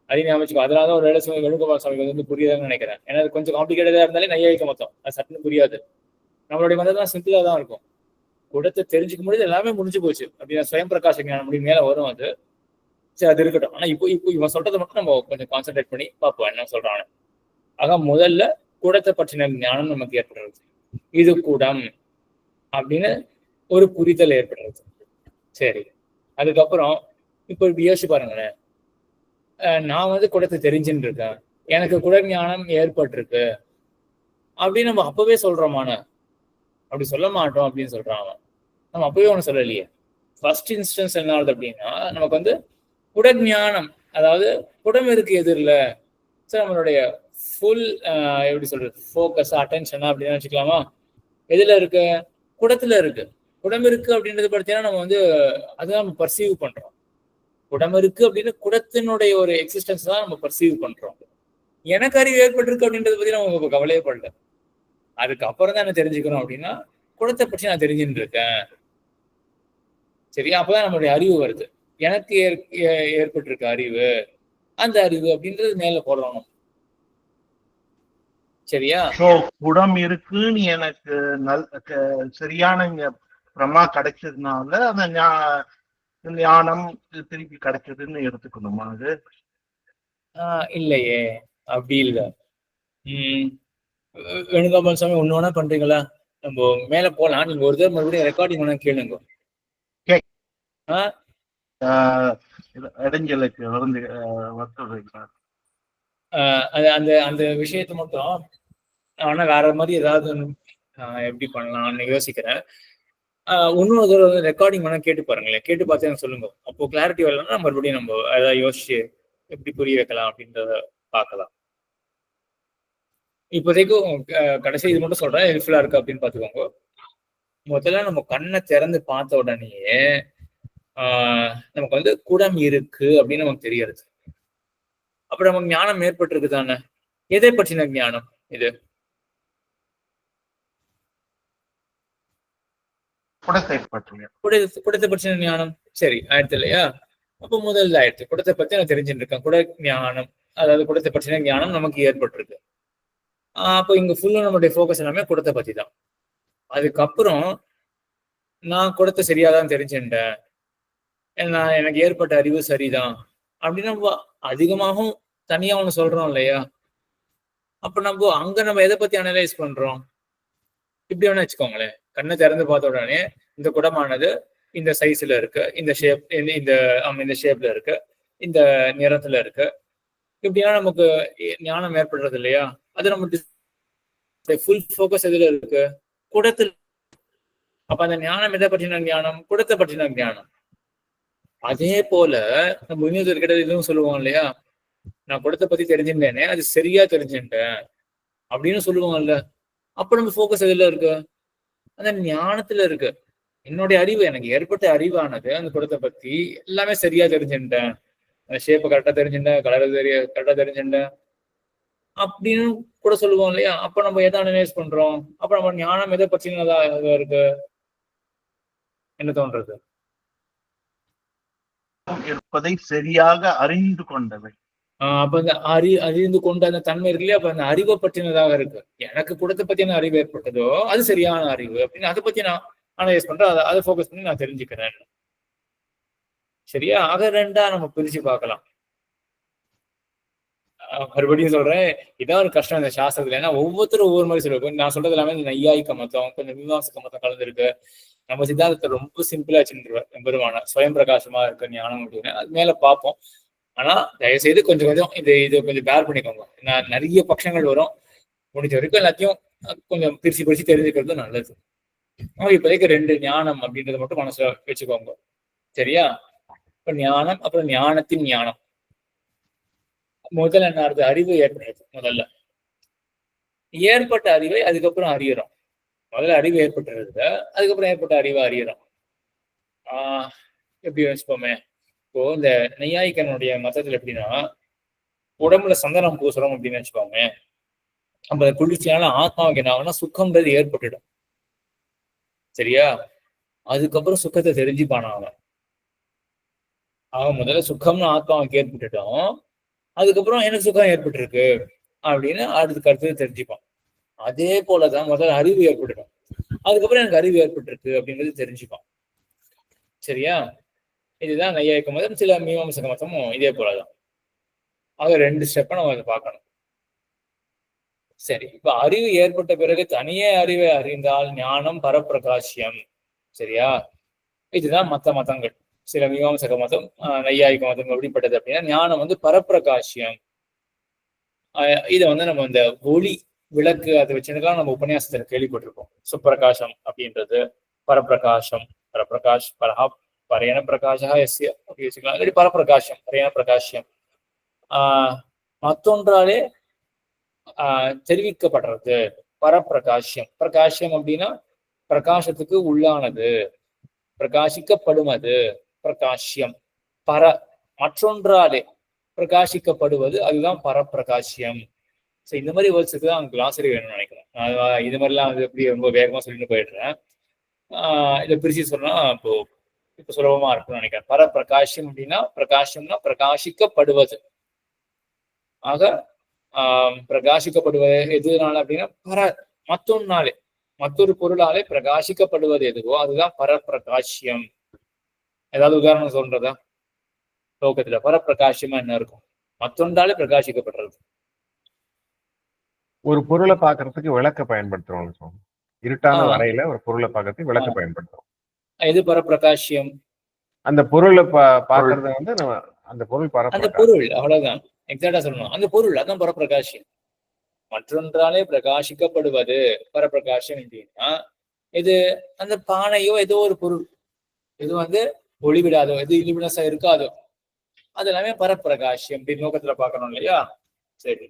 அதையும் அமைச்சுக்கோ. அதனாலதான் ஒரு வேலை வேணுகோபால் சுவாமிக்கு வந்து புரியாதுன்னு நினைக்கிறேன். ஏன்னா அது கொஞ்சம் காம்ப்ளிகேட்டடா இருந்தாலே நையாயிக்க மொத்தம் அது சட்டுன்னு புரியாது. நம்மளுடைய மதம் சிம்பிளா தான் இருக்கும். குடத்தை தெரிஞ்சுக்கும் பொழுது எல்லாமே முடிஞ்சு போச்சு அப்படின்னா சுயம் பிரகாச ஞானம் முடி மேல வரும். அது சரி, அது இருக்கட்டும். ஆனா இப்போ இவன் சொல்றதை மட்டும் நம்ம கொஞ்சம் கான்சென்ட்ரேட் பண்ணி பார்ப்போம் என்ன சொல்றான்னு. ஆக முதல்ல குடத்தை பற்றின ஞானம் நமக்கு ஏற்படுறது. இது குடம் அப்படின்னு ஒரு புரிதல் ஏற்படுறது. சரி, அதுக்கப்புறம் இப்போ இப்படி யோசிச்சு பாருங்களேன். நான் வந்து குடத்தை தெரிஞ்சுட்டு இருக்கேன், எனக்கு குட ஞானம் ஏற்பட்டிருக்கு அப்படின்னு நம்ம அப்பவே சொல்றோமான? அப்படி சொல்ல மாட்டோம் அப்படின்னு சொல்றான் அவன். நம்ம அப்பவே ஒண்ணு சொல்லலையே. ஃபர்ஸ்ட் இன்ஸ்டன்ஸ் என்ன ஆகுது அப்படின்னா, நமக்கு வந்து குட ஞானம், அதாவது குடம் இருக்கு எதிரில், ஸோ நம்மளுடைய ஃபுல் எப்படி சொல்றது, ஃபோக்கஸ் அட்டென்ஷனா அப்படின்னு வச்சுக்கலாமா, எதுல இருக்கு? குடத்துல இருக்கு. குடம் இருக்கு அப்படின்றது பார்த்தீங்கன்னா நம்ம வந்து அதுதான் நம்ம பர்சீவ் பண்றோம். குடம் இருக்கு அப்படின்னு குடத்தினுடைய ஒரு எக்ஸிஸ்டன்ஸ் தான் நம்ம பர்சீவ் பண்றோம். எனக்கு அறிவு ஏற்பட்டிருக்கு அப்படின்றத பத்தி நம்ம கவலையே படல. அதுக்கப்புறம் தான் என்ன தெரிஞ்சுக்கணும் அப்படின்னா, குடத்தை பற்றி நான் தெரிஞ்சுட்டு இருக்கேன். சரியா? அப்பதான் நம்மளுடைய அறிவு வருது. எனக்கு ஏற்பட்டிருக்க அறிவு, அந்த அறிவு அப்படின்றது மேல போடணும். சரியா? குடம் இருக்குன்னு எனக்கு சரியான பிரமா கிடைச்சதுனால அந்த ஞானம் திருப்பி கிடைச்சதுன்னு எடுத்துக்கணுமா? அது இல்லையே, அப்படி இல்லை. வேணுகோபால் சாமி ஒண்ணு வேணா பண்றீங்களா? நம்ம மேல போலாம். நீங்க ஒரு தடவை மறுபடியும் ரெக்கார்டிங் வேணா கேளுங்க. இடைஞ்சலுக்கு வந்து அந்த அந்த விஷயத்த மட்டும் ஆனா வேற மாதிரி ஏதாவது எப்படி பண்ணலாம்னு யோசிக்கிறேன். இன்னொரு தடவை ரெக்கார்டிங் வேணா கேட்டு பாருங்களேன். கேட்டு பார்த்து எனக்கு சொல்லுங்க. அப்போ கிளாரிட்டி வரலன்னா மறுபடியும் நம்ம ஏதாவது யோசிச்சு எப்படி புரிய வைக்கலாம் அப்படின்றத பார்க்கலாம். இப்போதைக்கும் கடைசி இது மட்டும் சொல்றேன், ஹெல்ப்ஃபுல்லா இருக்கு அப்படின்னு பாத்துக்கோங்க. முதல்ல நம்ம கண்ணை திறந்து பார்த்த உடனேயே நமக்கு வந்து குடம் இருக்கு அப்படின்னு நமக்கு தெரியறது. அப்ப நமக்கு ஞானம் ஏற்பட்டிருக்கு தானே. எதை பற்றின ஞானம் இது? குடத்தை பற்றின ஞானம். சரி, ஆயிடுத்து இல்லையா? அப்போ முதல்ல ஆயிடுச்சு. குடத்தை பத்தி நான் தெரிஞ்சுட்டு இருக்கேன். குட ஞானம், அதாவது குடத்தை பற்றின ஞானம் நமக்கு ஏற்பட்டிருக்கு. அப்போ இங்க ஃபுல்லா நம்மளுடைய ஃபோக்கஸ் எல்லாமே குடத்தை பத்தி தான். அதுக்கப்புறம் நான் குடத்தை சரியாதான் தெரிஞ்சுட்டேன், எனக்கு ஏற்பட்ட அறிவு சரிதான் அப்படின்னு நம்ம அதிகமாகவும் தனியா ஒண்ணு சொல்றோம் இல்லையா? அப்ப நம்ம எதை பத்தி அனலைஸ் பண்றோம்? இப்படி வேணா வச்சுக்கோங்களேன். கண்ணை திறந்து பார்த்த உடனே இந்த குடமானது இந்த சைஸ்ல இருக்கு, இந்த ஷேப், இந்த ஷேப்ல இருக்கு, இந்த நிறத்துல இருக்கு, இப்படியா நமக்கு ஞானம் ஏற்படுறது இல்லையா? அது நம்ம ஃபுல் ஃபோக்கஸ் எதுல இருக்கு? குடத்துல. அப்ப அந்த ஞானம் எதை பற்றின ஞானம்? குடத்தை பற்றின ஞானம். அதே போல நம்ம இன்னொரு கிட்ட இதுவும் சொல்லுவோம் இல்லையா, நான் குடத்தை பத்தி தெரிஞ்சுட்டேனே, அது சரியா தெரிஞ்சுட்டேன் அப்படின்னு சொல்லுவாங்கல்ல. அப்ப நம்ம ஃபோக்கஸ் எதுல இருக்கு? அந்த ஞானத்துல இருக்கு. என்னுடைய அறிவு, எனக்கு ஏற்பட்ட அறிவானது அந்த குடத்தை பத்தி எல்லாமே சரியா தெரிஞ்சுட்டேன், அந்த ஷேப்பை கரெக்டா தெரிஞ்சுட்டேன், கலர் கரெக்டா தெரிஞ்சுட்டேன் அப்படின்னு கூட சொல்லுவோம் இல்லையா? அப்ப நம்ம எதை அனலைஸ் பண்றோம்? அப்ப நம்ம ஞானம் எதை பற்றினதா இருக்கு? என்ன தோன்றது? இருப்பதை சரியாக அறிந்து கொண்டவை. அப்ப அந்த அறிந்து கொண்ட அந்த தன்மை இருக்கு இல்லையா? அப்ப அந்த அறிவை பற்றினதாக இருக்கு. எனக்கு குடத்தை பத்தின அறிவு ஏற்பட்டதோ அது சரியான அறிவு அப்படின்னு அதை பத்தி நான் அனலைஸ் பண்றேன், அதை ஃபோக்கஸ் பண்ணி நான் தெரிஞ்சுக்கிறேன். சரியா? ஆக ரெண்டா நம்ம பிரிச்சு பார்க்கலாம். மறுபடியும் சொல்றேன், இதான் ஒரு கஷ்டம் இந்த சாஸ்திரத்துல. ஏன்னா ஒவ்வொருத்தரும் ஒவ்வொரு மாதிரி சொல்லுவாங்க. நான் சொல்றது எல்லாமே இந்த நையாயிக்க மதம், கொஞ்சம் மீமாம்சக மதம் கலந்துருக்கு. நம்ம சித்தாந்தத்தை ரொம்ப சிம்பிளா வச்சுருவேன். பெருமான சுயம் பிரகாசமா இருக்க ஞானம் அப்படின்னு அது மேல பார்ப்போம். ஆனா தயவுசெய்து கொஞ்சம் இது கொஞ்சம் பேர் பண்ணிக்கோங்க. நிறைய பட்சங்கள் வரும். முடிஞ்ச வரைக்கும் எல்லாத்தையும் கொஞ்சம் பிரிச்சு தெரிஞ்சுக்கிறது நல்லது. இப்போதைக்கு 2 ஞானம் அப்படின்றத மட்டும் மனசுல வச்சுக்கோங்க. சரியா? இப்ப ஞானம், அப்புறம் ஞானத்தின் ஞானம். முதல்ல என்ன ஆகுது? அறிவு ஏற்படுறது. முதல்ல ஏற்பட்ட அறிவை அதுக்கப்புறம் அறியறோம். முதல்ல அறிவு ஏற்பட்டுறது, அதுக்கப்புறம் ஏற்பட்ட அறிவை அறியறோம். எப்படி வச்சுப்போமே, இப்போ இந்த நையாயிக்கனுடைய மதத்துல எப்படின்னா, உடம்புல சந்தனம் பூசுறோம் அப்படின்னு வச்சுக்கோங்க. நம்ம குளிர்ச்சியால ஆத்மாவுக்கு என்ன ஆகும்னா சுக்கம்ன்றது ஏற்பட்டுடும். சரியா? அதுக்கப்புறம் சுக்கத்தை தெரிஞ்சுப்பான அவன் முதல்ல சுக்கம்னு ஆத்மாவுக்கு ஏற்பட்டுட்டோம், அதுக்கப்புறம் எனக்கு சுகம் ஏற்பட்டிருக்கு அப்படின்னு அடுத்து தெரிஞ்சுப்பான். அதே போலதான் முதல்ல அறிவு ஏற்பட்டுடும், அதுக்கப்புறம் எனக்கு அறிவு ஏற்பட்டிருக்கு அப்படின்றது தெரிஞ்சுப்பான். சரியா? இதுதான் நையாயிக்க மதம். சில மீமாம்சக மதமும் இதே போலதான். ஆக 2 ஸ்டெப்பை நம்ம அதை பார்க்கணும். சரி, இப்ப அறிவு ஏற்பட்ட பிறகு தனியே அறிவை அறிந்தால் ஞானம் பரப்பிரகாசியம். சரியா? இதுதான் மத்த மதங்கள். சில மீமாம்சக மதம், நையாயிக மதம் எப்படிப்பட்டது அப்படின்னா, ஞானம் வந்து பரப்பிரகாசியம். இதை வந்து நம்ம இந்த ஒளி விளக்கு அதை வச்சுதான் நம்ம உபன்யாசத்துல கேள்விப்பட்டிருப்போம். சுப்பிரகாசம் அப்படின்றது பரப்பிரகாசம், பரப்பிரகாஷ் பரஹா பரையன பிரகாஷா எஸ்ய அப்படி வச்சுக்கலாம். இல்லாட்டி பரப்பிரகாசம், பரையன பிரகாசியம். மற்றொன்றாலே தெரிவிக்கப்படுறது பரப்பிரகாசியம். பிரகாசியம் அப்படின்னா பிரகாசத்துக்கு உள்ளானது, பிரகாசிக்கப்படுவது பிரகாசியம். மற்றொன்றாலே பிரகாசிக்கப்படுவது அதுதான் பரப்பிரகாசியம். ஸோ இந்த மாதிரி வேர்ட்ஸுக்கு தான் கிளாசரி வேணும்னு நினைக்கிறேன். இது மாதிரிலாம் வந்து எப்படி ரொம்ப வேகமா சொல்லிட்டு போயிடுறேன். இதை பிரிச்சு சொன்னா இப்போ சுலபமா இருக்கும்னு நினைக்கிறேன். பரப்பிரகாசியம் அப்படின்னா பிரகாசம்னா பிரகாசிக்கப்படுவது. ஆக பிரகாசிக்கப்படுவது எதுனால அப்படின்னா மற்றொன்னாலே, மற்றொரு பொருளாலே பிரகாசிக்கப்படுவது எதுவோ அதுதான் பரப்பிரகாசியம். ஏதாவது உதாரணம் சொல்றதா? லோகத்துல பரப்பிரகாசியமா என்ன இருக்கும்? மற்றொன்றாலே பிரகாசிக்கப்படுறது. ஒரு பொருளை பார்க்கறதுக்கு விளக்க பயன்படுத்துறோம். இருட்டான வரையில ஒரு பொருளை பார்க்கறதுக்கு விளக்க பயன்படுத்துறோம். எது பரப்பிரகாசியம்? அந்த பொருளை பார்க்கறது வந்து நம்ம அந்த பொருள் அந்த பொருள், அவ்வளவுதான். எக்ஸாக்டா சொல்லணும். அந்த பொருள் அதான் பரப்பிரகாசியம். மற்றொன்றாலே பிரகாசிக்கப்படுவது பரப்பிரகாசியம் அப்படின்னா இது அந்த பானையோ ஏதோ ஒரு பொருள், இது வந்து ஒளிவிடாதோ, எது இலிமினஸா இருக்காதோ, அது எல்லாமே பரப்பிரகாசியம் அப்படி நோக்கத்துல பார்க்கணும் இல்லையா? சரி.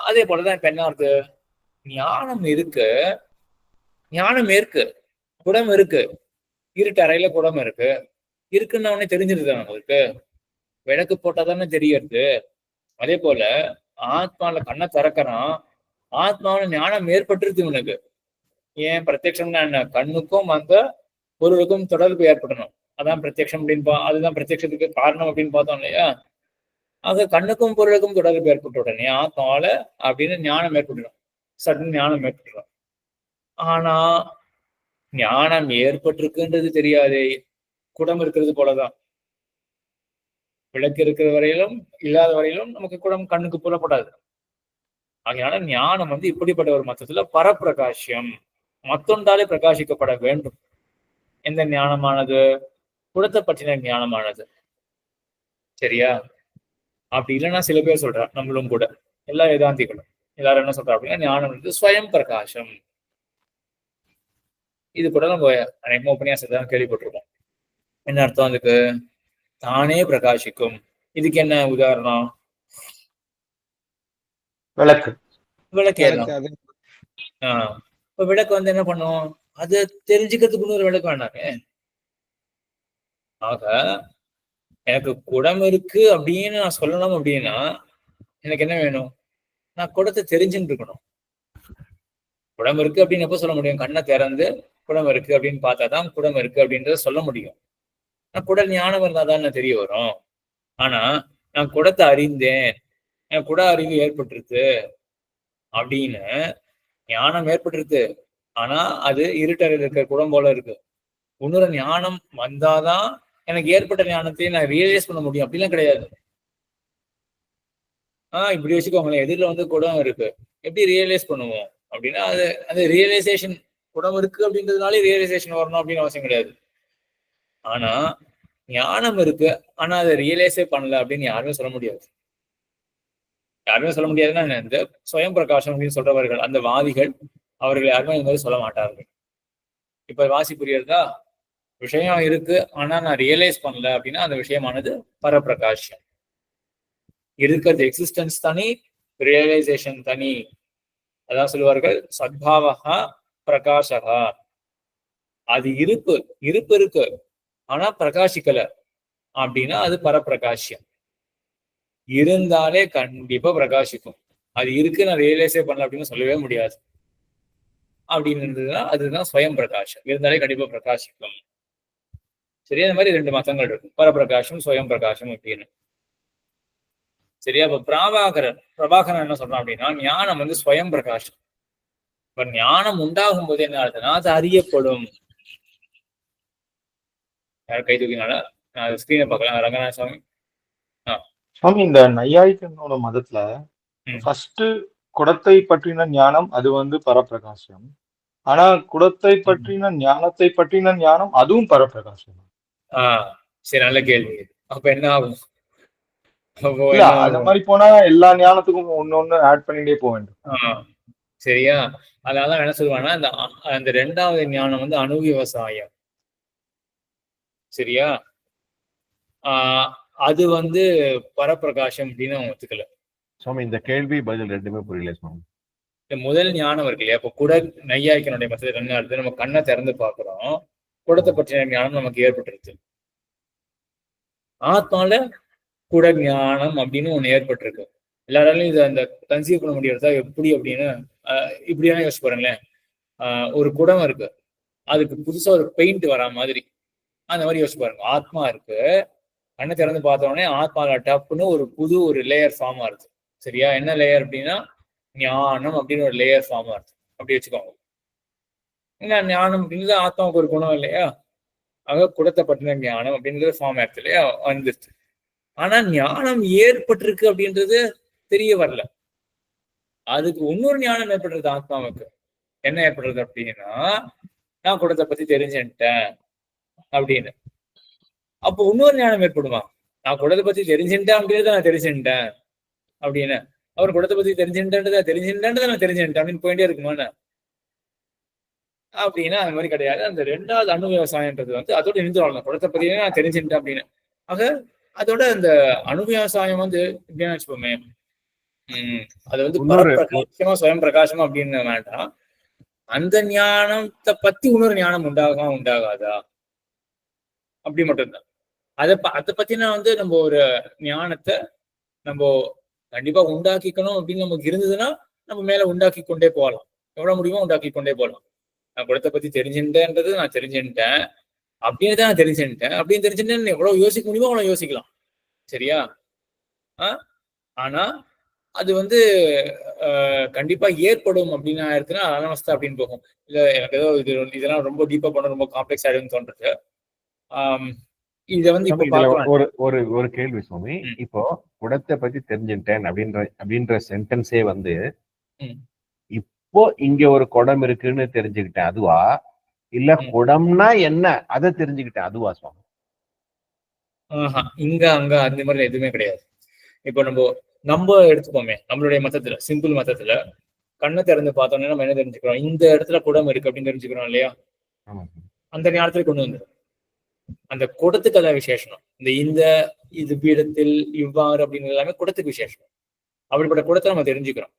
அதே போலதான் இப்ப என்ன இருக்கு? ஞானம் இருக்கு, ஞானம் இருக்கு, குடம் இருக்கு, இருட்டு அறையில குடம் இருக்கு, இருக்குன்னு உடனே தெரிஞ்சிருது நம்மளுக்கு. விளக்கு போட்டாதானே தெரியறது. அதே போல ஆத்மால கண்ணை திறக்கிறான், ஆத்மாவில ஞானம் ஏற்பட்டுருது இவனுக்கு. ஏன் பிரத்யக்ஷம்னா என்ன? கண்ணுக்கும் அந்த பொருளுக்கும் தொடர்பு ஏற்படணும், அதான் பிரத்யக்ஷம் அப்படின்னு அதுதான் பிரத்யக்ஷத்துக்கு காரணம் அப்படின்னு பார்த்தோம் இல்லையா? ஆக கண்ணுக்கும் பொருளுக்கும் தொடர்பு ஏற்பட்ட உடனே ஆத்மாவில அப்படின்னு ஞானம் ஏற்பட்டுடும், சடன் ஞானம் ஏற்பட்டுடும். ஆனா ஞானம் ஏற்பட்டிருக்குன்றது தெரியாதே. குடம் இருக்கிறது போலதான், விளக்கு இருக்கிற வரையிலும் இல்லாத வரையிலும் நமக்கு குடம் கண்ணுக்கு புலப்படாது. அதனால ஞானம் வந்து இப்படிப்பட்ட ஒரு மத்தத்துல பரப்பிரகாசியம், மத்தொன்றாலே பிரகாசிக்கப்பட வேண்டும். எந்த ஞானமானது? குடத்தை பற்றின ஞானமானது. சரியா? அப்படி இல்லைன்னா சில பேர் சொல்றா, நம்மளும் கூட எல்லா வேதாந்திகளும் எல்லாரும் என்ன சொல்றா அப்படின்னா ஞானம் வந்து ஸ்வயம் பிரகாசம். இது கூட நம்ம அனைவரும் உபன்யாசத்தை கேள்விப்பட்டிருக்கோம். என்ன அர்த்தம் அதுக்கு? தானே பிரகாசிக்கும். இதுக்கு என்ன உதாரணம்? விளக்கு. விளக்கு இப்ப விளக்கு வந்து என்ன பண்ணும்? அது தெரிஞ்சுக்கிறதுக்கு ஒரு விளக்கு வேணாங்க. ஆக எனக்கு குடம் இருக்கு அப்படின்னு நான் சொல்லணும் அப்படின்னா எனக்கு என்ன வேணும்? நான் குடத்தை தெரிஞ்சுட்டு இருக்கணும். குடம் இருக்கு அப்படின்னு எப்ப சொல்ல முடியும்? கண்ணை திறந்து குடம் இருக்கு அப்படின்னு பார்த்தாதான் குடம் இருக்கு அப்படின்றத சொல்ல முடியும். நான் குடல் ஞானம் இருந்தாதான் தெரிய வரும். ஆனா நான் குடத்தை அறிந்தேன், என் குட அறிவு ஏற்பட்டுருது அப்படின்னு ஞானம் ஏற்பட்டுருது. ஆனா அது இருட்டறையில் இருக்கிற குடம் போல இருக்கு. உன்னொரு ஞானம் வந்தாதான் எனக்கு ஏற்பட்ட ஞானத்தையும் நான் ரியலைஸ் பண்ண முடியும். அப்படிலாம் கிடையாது. இப்படி வச்சுக்கோங்களேன், எதிரில் வந்து குடம் இருக்கு, எப்படி ரியலைஸ் பண்ணுவோம் அப்படின்னா அது ரியலைசேஷன், குடம் இருக்கு அப்படின்றதுனாலே ரியலைசேஷன் வரணும் அப்படின்னு அவசியம் கிடையாது. ஆனா ஞானம் இருக்கு, ஆனா அதை ரியலைஸே பண்ணல அப்படின்னு யாருமே சொல்ல முடியாது. யாருமே சொல்ல முடியாதுன்னா இந்த சுயம் பிரகாசம் அப்படின்னு சொல்றவர்கள், அந்த வாதிகள், அவர்கள் யாருமே இந்த மாதிரி சொல்ல மாட்டார்கள். இப்ப வாசி புரியுறதா? விஷயம் இருக்கு ஆனா நான் ரியலைஸ் பண்ணல அப்படின்னா அந்த விஷயமானது பரப்பிரகாஷம். இருக்கிறது எக்ஸிஸ்டன்ஸ் தனி, ரியலைசேஷன் தனி. அதான் சொல்லுவார்கள் சத்பாவகா பிரகாஷகா. அது இருப்பு இருக்கு ஆனா பிரகாசிக்கல அப்படின்னா அது பரப்பிரகாசியம். இருந்தாலே கண்டிப்பா பிரகாசிக்கும். அது இருக்கு நான் ரியலைஸே பண்ணல அப்படின்னு சொல்லவே முடியாது. அப்படின்னு இருந்ததுன்னா அதுதான் ஸ்வயம் பிரகாஷம். இருந்தாலே கண்டிப்பா பிரகாசிக்கும். சரியா? இந்த மாதிரி 2 மதங்கள் இருக்கு, பரப்பிரகாசம் ஸ்வயம் பிரகாசம் அப்படின்னு. சரியா? இப்ப பிரபாகரன் என்ன சொல்றான் அப்படின்னா ஞானம் வந்து ஸ்வயம் பிரகாசம். இப்ப ஞானம் உண்டாகும் போது என்ன ஆகுதுன்னா அது அறியப்படும். யாரும் கை தூக்கினால நான் ஸ்கிரீனை பார்க்கலாம். ரங்கநாத சுவாமி. சுவாமி, இந்த நையாயிகனோட மதத்துல ஃபர்ஸ்ட் குடத்தை பற்றின ஞானம் அது வந்து பரப்பிரகாசம். ஆனா குடத்தை பற்றின ஞானத்தை பற்றின ஞானம் அதுவும் பரப்பிரகாசம். சரி, நல்ல கேள்வி. அப்ப என்ன ஆகும்? அப்போ இல்ல என்ன அந்த ஆகும்? மாதிரி போனா எல்லா ஞானத்துக்கும் ஒண்ணு ஆட் பண்ணிட்டே போக வேண்டும். சரியா? அதனால என்ன சொல்லுவாங்கன்னா, அந்த 2வது ஞானம் வந்து அணு விவசாயம். சரியா? அது வந்து பரப்பிரகாசம் அப்படின்னு அவங்க ஒத்துக்கல. சுவாமி இந்த கேள்வி பதில் ரெண்டுமே புரியல சுவாமி. இந்த முதல் ஞானம் இருக்கு இல்லையா, இப்ப குட நையாய்க்கனுடைய மத்தது என்ன அர்த்தம், நம்ம கண்ணை திறந்து பாக்குறோம், குடத்தை பற்றின ஞானம் நமக்கு ஏற்பட்டுருச்சு. ஆத்மால குட ஞானம் அப்படின்னு ஒண்ணு ஏற்பட்டிருக்கு. எல்லாராலையும் இதை அந்த கன்சீவ் பண்ண முடியறதா எப்படி அப்படின்னு இப்படியான யோசிச்சு பாருங்களேன். ஒரு குடம் இருக்கு, அதுக்கு புதுசா ஒரு பெயிண்ட் வரா மாதிரி, அந்த மாதிரி யோசிச்சு பாருங்க. ஆத்மா இருக்கு, கண்ணை திறந்து பார்த்த உடனே ஆத்மால டப்புன்னு ஒரு புது ஒரு லேயர் ஃபார்ம் ஆகுது. சரியா? என்ன லேயர் அப்படின்னா ஞானம் அப்படின்னு ஒரு லேயர் ஃபார்ம் ஆகுது. அப்படி வச்சுக்கோங்க. ஏன்னா ஞானம் அப்படின்றது ஆத்மாவுக்கு ஒரு குணம் இல்லையா, ஆக குடத்தை பற்றின ஞானம் அப்படின்றது ஃபார்ம் ஆயிடுச்சு இல்லையா, வந்துருச்சு. ஆனா ஞானம் ஏற்பட்டிருக்கு அப்படின்றது தெரிய வரல. அதுக்கு இன்னொரு ஞானம் ஏற்படுறது ஆத்மாவுக்கு. என்ன ஏற்படுறது அப்படின்னா, நான் குடத்தை பத்தி தெரிஞ்சுட்டேன் அப்படின்னு. அப்போ இன்னொரு ஞானம் ஏற்படுமா? நான் குடத்தை பத்தி தெரிஞ்சுட்டேன் அப்படின்றத நான் தெரிஞ்சுட்டேன் அப்படின்னு, அவர் குடத்தை பத்தி தெரிஞ்சுட்டேன்றதை நான் தெரிஞ்சுட்டேன் அப்படின்னு போயிட்டே இருக்குமான்னு அப்படின்னா அந்த மாதிரி கிடையாது. அந்த 2வது அணு விவசாயம்ன்றது வந்து அதோட இருந்து வரலாம். குடத்தை பத்தியே நான் தெரிஞ்சுட்டேன் அப்படின்னு. ஆக அதோட அந்த அணு விவசாயம் வந்து எப்படின்னு வச்சுப்போமே, அது வந்து பரப்பிரகாசமா சுயம் பிரகாசமா அப்படின்னு வேண்டாம். அந்த ஞானத்தை பத்தி இன்னொரு ஞானம் உண்டாகாதா அப்படி மட்டும்தான். அதை பத்தினா வந்து நம்ம ஒரு ஞானத்தை நம்ம கண்டிப்பா உண்டாக்கிக்கணும் அப்படின்னு நமக்கு இருந்ததுன்னா நம்ம மேல உண்டாக்கி கொண்டே போகலாம். எவ்வளவு முடியுமோ உண்டாக்கி கொண்டே போகலாம். நான் குடத்தை பத்தி தெரிஞ்சுட்டேன்றது நான் தெரிஞ்சுட்டேன் அப்படின்னு தான் நான் தெரிஞ்சுட்டேன் அப்படின்னு தெரிஞ்சுட்டேன் எவ்வளவு யோசிக்க முடியுமோ அவ்வளவு யோசிக்கலாம். சரியா? ஆனா அது வந்து கண்டிப்பா ஏற்படும் அப்படின்னு ஆயிடுச்சுன்னா அனவஸ்தை அப்படின்னு போகும். இல்ல எனக்கு ஏதோ இதெல்லாம் ரொம்ப டீப்பா பண்ண ரொம்ப காம்ப்ளெக்ஸ் ஆயிடும்னு தோன்றது. இத வந்து ஒரு கேள்வி சுவாமி. இப்போ குடத்தை பத்தி தெரிஞ்சுட்டேன் அப்படின்ற சென்டென்ஸே வந்து இப்போ இங்க ஒரு குடம் இருக்குன்னு தெரிஞ்சுக்கிட்டேன் அதுவா, இல்ல குடம்னா என்ன அதை தெரிஞ்சுக்கிட்டேன் அதுவா சுவாமி? இங்க அங்க அந்த மாதிரி எதுவுமே கிடையாது. இப்போ நம்ம எடுத்துப்போமே, நம்மளுடைய மதத்துல சிம்பிள் மதத்துல கண்ணை திறந்து பார்த்தோம்னா நம்ம என்ன தெரிஞ்சுக்கிறோம், இந்த இடத்துல குடம் இருக்கு அப்படின்னு தெரிஞ்சுக்கிறோம் இல்லையா? அந்த ஞானத்துல கொண்டு வந்துடும். அந்த குடத்துக்கு அதான் விசேஷம். இந்த இது பீடத்தில் இவ்வாறு அப்படின்னு எல்லாமே குடத்துக்கு விசேஷம். அப்படிப்பட்ட குடத்தை நம்ம தெரிஞ்சுக்கிறோம்.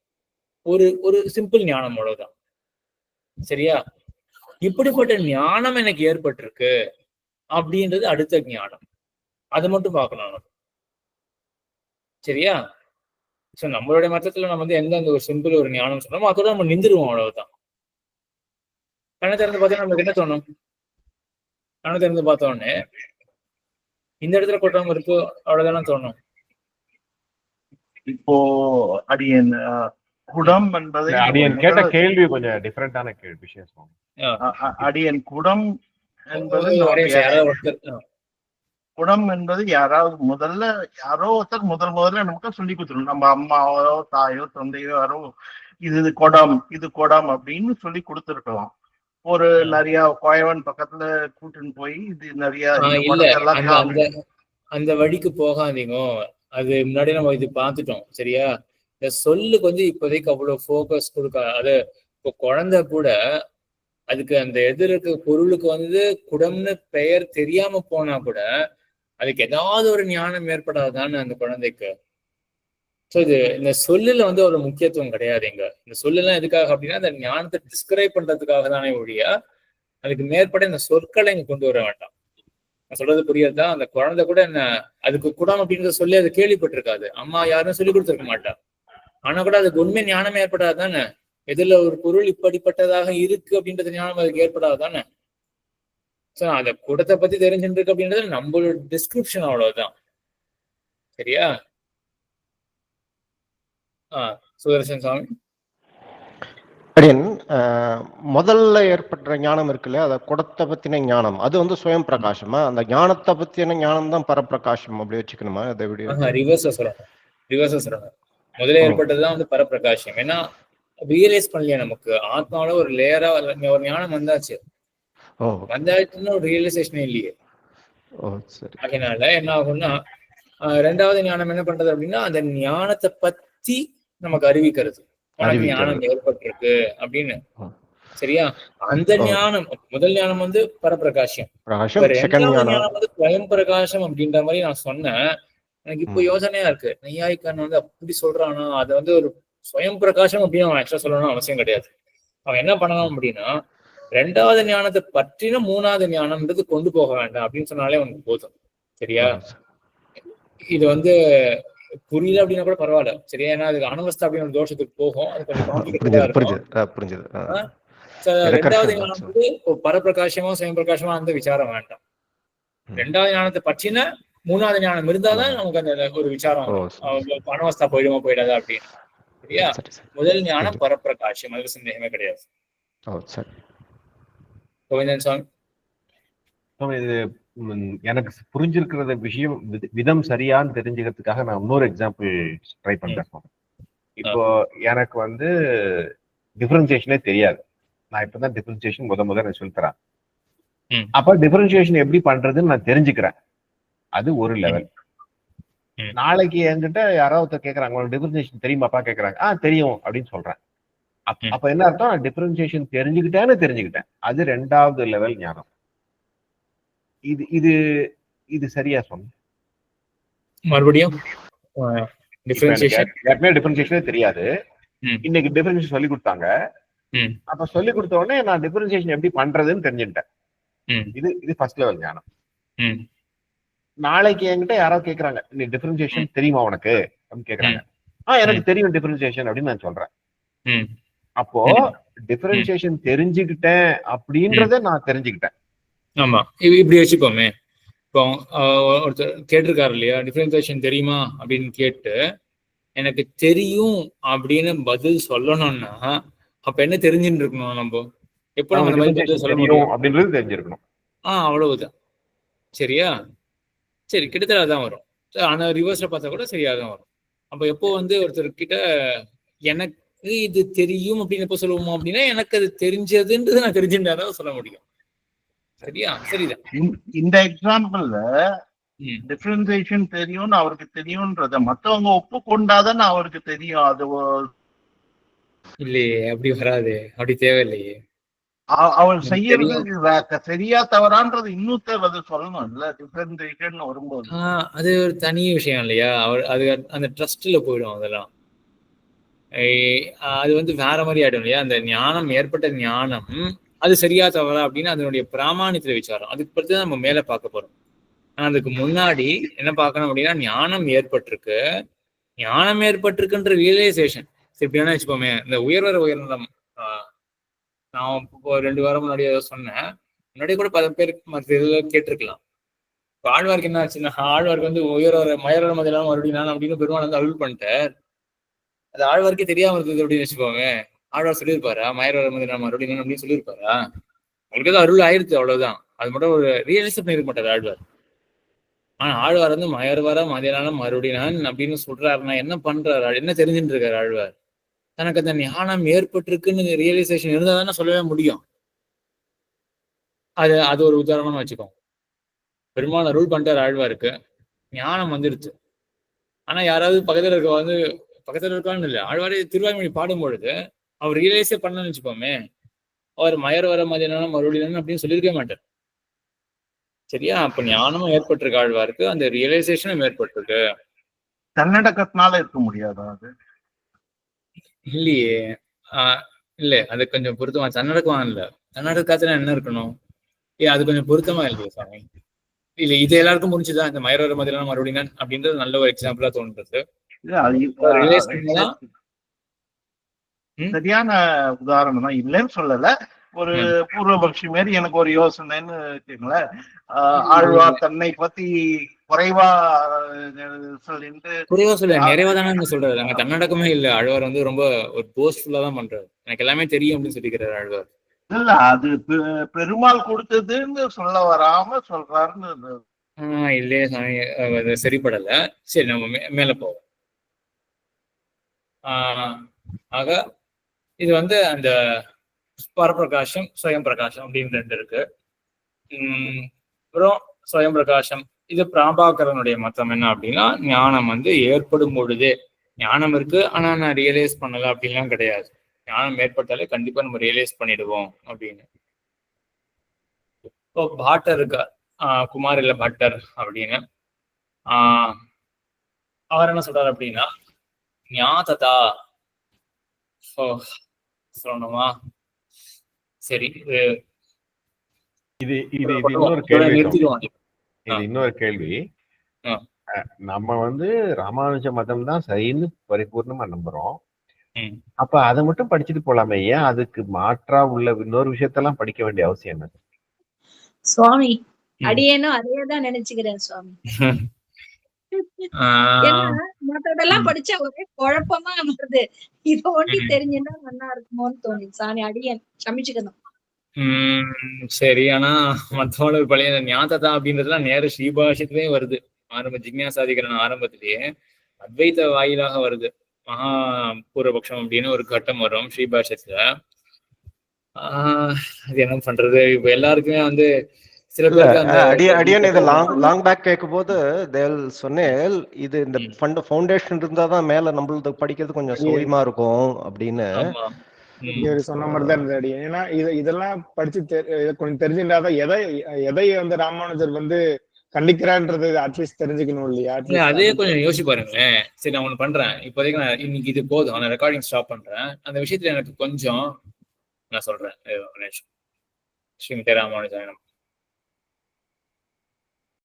ஒரு சிம்பிள் ஞானம் அவ்வளவுதான். சரியா? இப்படிப்பட்ட ஞானம் எனக்கு ஏற்பட்டிருக்கு அப்படின்றது அடுத்த ஞானம். அது மட்டும் பார்க்கணும். சரியா? சோ நம்மளுடைய மதத்துல நம்ம வந்து எந்த ஒரு சிம்பிள் ஒரு ஞானம் சொன்னோமோ அதோட நம்ம நின்றுடுவோம். அவ்வளவுதான். கண்ணை திறந்து பார்த்தா நமக்கு என்ன தோணும்? கண்ணை திறந்து பார்த்த உடனே இந்த இடத்துல குடம் இருக்கு அவ்வளவுதானே தோணும். இப்போ அடியன் குடம் என்பதை கேட்ட கேள்வி கொஞ்சம் டிஃபரெண்டான கேள்வி விஷயம். அடியன் குடம் என்பது குடம் என்பது யாரோ ஒருத்தர் முதல்ல நமக்கு சொல்லி கொடுத்துரும். நம்ம அம்மாவோ தாயோ தந்தையோ யாரோ இது குடம் அப்படின்னு சொல்லி கொடுத்துருக்கலாம். ஒரு நிறைய கோயவன் பக்கத்துல கூட்டின்னு போய் இது நிறைய அந்த வழிக்கு போகாதீங்க. அது முன்னாடி நம்ம இது பார்த்துட்டோம். சரியா? இந்த சொல்லுக்கு வந்து இப்போதைக்கு அவ்வளவு ஃபோக்கஸ் கொடுக்காது. அது இப்போ குழந்தை கூட அதுக்கு அந்த எதிர்க்க பொருளுக்கு வந்து குடம்னு பெயர் தெரியாம போனா கூட அதுக்கு ஏதாவது ஒரு ஞானம் ஏற்படாதான்னு அந்த குழந்தைக்கு. ஸோ இது இந்த சொல்லுல வந்து ஒரு முக்கியத்துவம் கிடையாது. இந்த சொல்லெல்லாம் எதுக்காக அப்படின்னா அந்த ஞானத்தை டிஸ்கிரைப் பண்றதுக்காக தானே ஒழிய அதுக்கு மேற்பட இந்த சொற்களை இங்க கொண்டு வர வேண்டாம். நான் சொல்றது புரியாதா? அந்த குழந்தை கூட என்ன அதுக்கு குடம் அப்படின்றத சொல்லி அதை கேள்விப்பட்டிருக்காது. அம்மா யாரும் சொல்லி கொடுத்துருக்க மாட்டா. ஆனா கூட அதுக்கு உண்மை ஞானம் ஏற்படாதானே? எதுல ஒரு பொருள் இப்படிப்பட்டதாக இருக்கு அப்படின்றது ஞானம் அதுக்கு ஏற்படாதானே? சோ அந்த குடத்தை பத்தி தெரிஞ்சுட்டு இருக்கு அப்படின்றது நம்மளோட டிஸ்கிரிப்ஷன், அவ்வளவுதான். சரியா? சுதர்சன் சாமி அடியன் முதல்ல ஏற்பட்ட ஞானம் இருக்குல்ல, அத குடத்தை பத்தின ஞானம், அது வந்து சுயம் பிரகாசமா? அந்த ஞானத்தை பத்தின ஞானம் தான் பரப்பிரகாசம் அப்படி வச்சுக்கணுமா? அதை விட ரிவர்ஸ் சொல்லணும். முதல்ல ஏற்பட்டதுதான் வந்து பரப்பிரகாசம். ஏன்னா ரியலைஸ் பண்ணலையா நமக்கு ஆத்மாவோட ஒரு லேயரா ஒரு ஞானம் வந்தாச்சு, ஓ வந்தாச்சுன்னு ஒரு ரியலைசேஷனே இல்லையே. ஓ சரி. அதனால என்ன ஆகும்னா ரெண்டாவது ஞானம் என்ன பண்றது அப்படின்னா அந்த ஞானத்தை பத்தி நமக்கு அறிவிக்கிறது, உனக்கு ஞானம் ஏற்பட்டிருக்கு அப்படின்னு. சரியா? அந்த ஞானம் முதல் ஞானம் வந்து பரப்பிரகாசம், ரெண்டாவது ஞானம் வந்து ஸ்வயம் பிரகாசம் அப்படின்ற மாதிரி நான் சொன்னேன். எனக்கு இப்போ யோசனையா இருக்கு, நையாயிக்காரன் வந்து அப்படி சொல்றானா, அதை வந்து ஒரு ஸ்வயம் பிரகாசம் அப்படின்னு அவன் ஆக்சுவலா சொல்லணும்னு அவசியம் கிடையாது. அவன் என்ன பண்ணலாம் அப்படின்னா ரெண்டாவது ஞானத்தை பற்றின மூணாவது ஞானம்ன்றது கொண்டு போக வேண்டாம் அப்படின்னு சொன்னாலே உனக்கு போதும். சரியா? இது வந்து புரியல அப்படின்னா கூட பரவாயில்ல. சரியா? ஏன்னா அதுக்கு அனுவஸ்தா அப்படின்னு ஒரு தோஷத்துக்கு போகும், அது கொஞ்சம் காம்ப்ளிகேட்டடா இருக்கும். ரெண்டாவது ஞானம் வந்து பரப்பிரகாசமோ சுயம் பிரகாசமோ அந்த விசாரம் வேண்டாம். ரெண்டாவது ஞானத்தை பற்றின மூணாவது ஞானம் இருந்தாதான் நமக்கு அந்த ஒரு விசாரம் அனுவஸ்தா போயிடுமா போயிடாதா அப்படின்னு. சரியா? முதல் ஞானம் பரப்பிரகாசம், அதுக்கு சந்தேகமே கிடையாது. கோவிந்தன் சுவாமி, இது எனக்கு புரிஞ்சிருக்கிற விஷயம் விதம் சரியான்னு தெரிஞ்சுக்கிறதுக்காக நான் இன்னொரு எக்ஸாம்பிள் ட்ரை பண்றேன். இப்போ எனக்கு வந்து டிஃபரன்சியேஷனே தெரியாது, நான் இப்பதான் டிஃபரன்சியேஷன் முதல்ல சொல்லி தரேன். அப்ப டிஃபரன்சியேஷன் எப்படி பண்றதுன்னு நான் தெரிஞ்சுக்கிறேன், அது ஒரு லெவல். நாளைக்கு என்கிட்ட யாராவது கேட்கறாங்க, உங்களுக்கு டிஃபரன்சியேஷன் தெரியுமாப்பா கேட்கறாங்க, தெரியும் அப்படின்னு சொல்றேன். அப்ப என்ன அர்த்தம், நான் டிஃபரன்சியேஷன் தெரிஞ்சுக்கிட்டேன், அது ரெண்டாவது லெவல் ஞானம். இது இது இது சரியா சொன்ன? மறுபடியும் டிஃபரன்சியேஷனே தெரியாது, இன்னைக்கு டிஃபரன்சியேஷன் சொல்லி கொடுத்தாங்க. அப்ப சொல்லி கொடுத்த உடனே நான் டிஃபரன்சியேஷன் எப்படி பண்றதுன்னு தெரிஞ்சுட்டேன். இது ஃபர்ஸ்ட் லெவல் ஞானம். நாளைக்கு என்கிட்ட யாராவது கேக்குறாங்க, நீ டிஃபரன்சியேஷன் தெரியுமா உனக்கு அப்படின்னு கேக்குறாங்க, எனக்கு தெரியும் டிஃபரன்சியேஷன் அப்படின்னு நான் சொல்றேன். அப்போ டிஃபரன்சியேஷன் தெரிஞ்சுக்கிட்டேன் அப்படின்றத நான் தெரிஞ்சுக்கிட்டேன். ஆமா, இப்படி வச்சுப்போமே. இப்போ ஒருத்தர் கேட்டிருக்காரு இல்லையா, டிஃபரன்சியேஷன் தெரியுமா அப்படின்னு கேட்டு எனக்கு தெரியும் அப்படின்னு பதில் சொல்லணும்னா அப்ப என்ன தெரிஞ்சுட்டு இருக்கணும் நம்ம? எப்ப நம்ம அந்த மாதிரி சொல்ல முடியும் அப்படின்றது தெரிஞ்சிருக்கணும். அவ்வளவுதான். சரியா? சரி, கிட்டத்தட்ட அதான் வரும். ஆனா ரிவர்ஸ்ல பார்த்தா கூட சரியாதான் வரும். அப்ப எப்போ வந்து ஒருத்தர் கிட்ட எனக்கு இது தெரியும் அப்படின்னு எப்ப சொல்லுவோம் அப்படின்னா எனக்கு அது தெரிஞ்சதுன்றது நான் தெரிஞ்சுட்டாதான் சொல்ல முடியும். சரியா? சரிதான். இந்த எக்ஸாம்பிள்ல டிஃபரன்சியேஷன் தெரியும்னு அவருக்கு தெரியும்ன்றத மத்தவங்க ஒப்புக்கொண்டாதான் அவருக்கு தெரியும். அது இல்லையே, அப்படி வராது, அப்படி தேவையில்லையே. அவர் செய்யறது சரியா தவறான்றது இன்னொருத்தர் அது சொல்லணும் இல்ல, டிஃபரன்சியேஷன் வரும்போது. அது ஒரு தனி விஷயம் இல்லையா? அவர் அது அந்த ட்ரஸ்ட்ல போயிடும். அதெல்லாம் அது வந்து வேற மாதிரி ஆயிடும் இல்லையா? அந்த ஞானம் ஏற்பட்ட ஞானம் அது சரியா தவறா அப்படின்னு அதனுடைய பிராமாணியத்துல விசாரம், அதுக்கு பற்றி நம்ம மேல பார்க்க போறோம். ஆனா அதுக்கு முன்னாடி என்ன பார்க்கணும் அப்படின்னா ஞானம் ஏற்பட்டிருக்கு, ஞானம் ஏற்பட்டிருக்குன்ற ரியலைசேஷன். எப்படின்னா வச்சுப்போமே, இந்த உயர்நலம் நான் இப்போ 2 வாரம் முன்னாடி சொன்னேன், முன்னாடி கூட 10 பேருக்கு மற்ற இதில் கேட்டிருக்கலாம். இப்போ ஆழ்வார்க்கு என்ன ஆச்சுன்னா, ஆழ்வார்க்கு வந்து மயரோர மதியெல்லாம் மறுபடியும் அப்படின்னு பெருமாள் வந்து அருள் பண்ணிட்டார். அது ஆழ்வார்க்கே தெரியாம இருக்குது அப்படின்னு வச்சுக்கோங்க. ஆழ்வார் சொல்லியிருப்பாரா மயரோர மதியம் மறுபடியும் அப்படின்னு சொல்லியிருப்பாரா? அவங்களுக்கு தான் அருள் ஆயிடுச்சு, அவ்வளவுதான். அது மட்டும் ஒரு ரியலைஸ் பண்ணிருக்க மாட்டார் ஆழ்வார். ஆனா ஆழ்வார் வந்து மயர்வர மதியானம் மறுபடியும் அப்படின்னு சொல்றாருன்னா என்ன பண்றாரு, என்ன தெரிஞ்சுட்டு இருக்காரு ஆழ்வார்? தனக்கு அந்த ஞானம் ஏற்பட்டிருக்குன்னு ரியலைசேஷன் இருந்தா தானே சொல்லவே முடியும். அது ஒரு உதாரணமா வச்சுக்கோங்க. பெருமாள் அருள் பண்ணிட்டார் ஆழ்வாருக்கு, ஞானம் வந்துருச்சு. ஆனா யாராவது பக்கத்துல இருக்கான்னு இல்லை, ஆழ்வாரே திருவாய்மொழி பாடும் பொழுது அவர் ரியலைஸே பண்ணணும்னு வச்சுப்போமே, அவர் மயர் வர மதியானம் மறுபடியும் அப்படின்னு சொல்லியிருக்க மாட்டார். சரியா? அப்ப ஞானமும் ஏற்பட்டிருக்கு ஆழ்வாருக்கு, அந்த ரியலைசேஷனும் ஏற்பட்டிருக்கு. தன்னடக்கத்தினால இருக்க முடியாதா? அது இல்லையே. இல்ல, அது கொஞ்சம் பொருத்தமா. தன்னடக்கமா இல்ல, தன்னடக்கத்துல என்ன இருக்கணும்? அது கொஞ்சம் பொருத்தமா இல்லையா சாமி? இல்ல, இது எல்லாருக்கும் முடிஞ்சுதான் இந்த மயரோர மதியானம் மறுபடியும் அப்படின்றது நல்ல ஒரு எக்ஸாம்பிளா தோன்றது. சரியான உதாரணம் தான், இல்லைன்னு சொல்லல. ஒரு பூர்வபக்ஷி மாதிரி எனக்கு ஒரு யோசனைன்னு வச்சுங்களேன். ஆழ்வார் தன்னை பத்தி குறைவா சொல்ல நிறைவா தானே சொல்றாரு. அங்க தன்னடக்கமே இல்ல. ஆழ்வார் வந்து ரொம்ப ஒரு போஸ்ட்ஃபுல்லா தான் பண்றாரு. எனக்கு எல்லாமே தெரியும் அப்படின்னு சொல்லிக்கிறாரு ஆழ்வார். இல்ல, அது பெருமாள் கொடுத்ததுன்னு சொல்ல வராம சொல்றாருன்னு. இல்லையே சாமி, அது சரிப்படல. சரி, நம்ம மேல போவோம். ஆக இது வந்து அந்த பரப்பிரகாசம் சுயம் பிரகாசம் அப்படின்னு 2 இருக்கு. அப்புறம் சுயம் பிரகாசம் இது பிராபாகரனுடைய மதம் என்ன அப்படின்னா, ஞானம் வந்து ஏற்படும் பொழுதே ஞானம் இருக்கு ஆனா நான் ரியலைஸ் பண்ணல அப்படின்லாம் கிடையாது. ஞானம் ஏற்பட்டாலே கண்டிப்பா நம்ம ரியலைஸ் பண்ணிடுவோம் அப்படின்னு. இப்போ பாட்டர் இருக்கா, குமார் இல்ல பட்டர் அப்படின்னு. அவர் என்ன சொல்றாரு அப்படின்னா, ஞாததா சொல்லணுமா? சரி, இது இன்னொரு கேள்வி. நிறுத்திடுவோம். இது இன்னொரு கேள்வி. நம்ம வந்து ராமானுஜ மதம் தான் சரின்னு பரிபூர்ணமா நம்புறோம். அப்ப அதை மட்டும் படிச்சுட்டு போலாமே, ஏன் அதுக்கு மாற்றா உள்ள இன்னொரு விஷயத்தெல்லாம் படிக்க வேண்டிய அவசியம் என்ன? சுவாமி, அடியேனும் அதேதான் நினைச்சுக்கிறேன் சுவாமி. ஏன்னா மத்ததெல்லாம் படிச்சா ஒரே குழப்பமா வருது. இத ஒண்டி தெரிஞ்சுன்னா நல்லா இருக்குமோன்னு தோணுது சாமி. அடியேன் சமிச்சுக்கணும். சரி, ஆனா மத்தவங்கள பழைய ஞாததா அப்படின்றதுலாம் நேர ஸ்ரீபாஷத்திலே வருது. ஆரம்ப ஜிக்ஞாசாதிகரன் ஆரம்பத்திலேயே அத்வைத வாயிலாக வருது. மகா பூர்வபக்ஷம் அப்படின்னு ஒரு கட்டம் வரும் ஸ்ரீபாஷத்துல. அது என்ன பண்றது, இப்ப எல்லாருக்குமே வந்து சில பேருக்கு அடியன் இதை லாங் பேக் கேட்கும் போது சொன்னேன், இது இந்த ஃபவுண்டேஷன் இருந்தாதான் மேல நம்மளது படிக்கிறது கொஞ்சம் சௌரியமா இருக்கும் அப்படின்னு சொன்ன மாதிரிதான் இருந்தது. ஏன்னா இதெல்லாம் படிச்சு கொஞ்சம் தெரிஞ்சுட்டாதான் எதை வந்து ராமானுஜர் வந்து கண்டிக்கிறான்றது அட்லீஸ்ட் தெரிஞ்சுக்கணும் இல்லையா? அதே கொஞ்சம் யோசிச்சு பாருங்களேன். சரி, நான் ஒண்ணு பண்றேன். இப்போதைக்கு நான் இன்னைக்கு இது போதும், நான் ரெக்கார்டிங் ஸ்டாப் பண்றேன். அந்த விஷயத்துல எனக்கு கொஞ்சம் நான் சொல்றேன். ஸ்ரீமதி ராமானுஜாயனம்.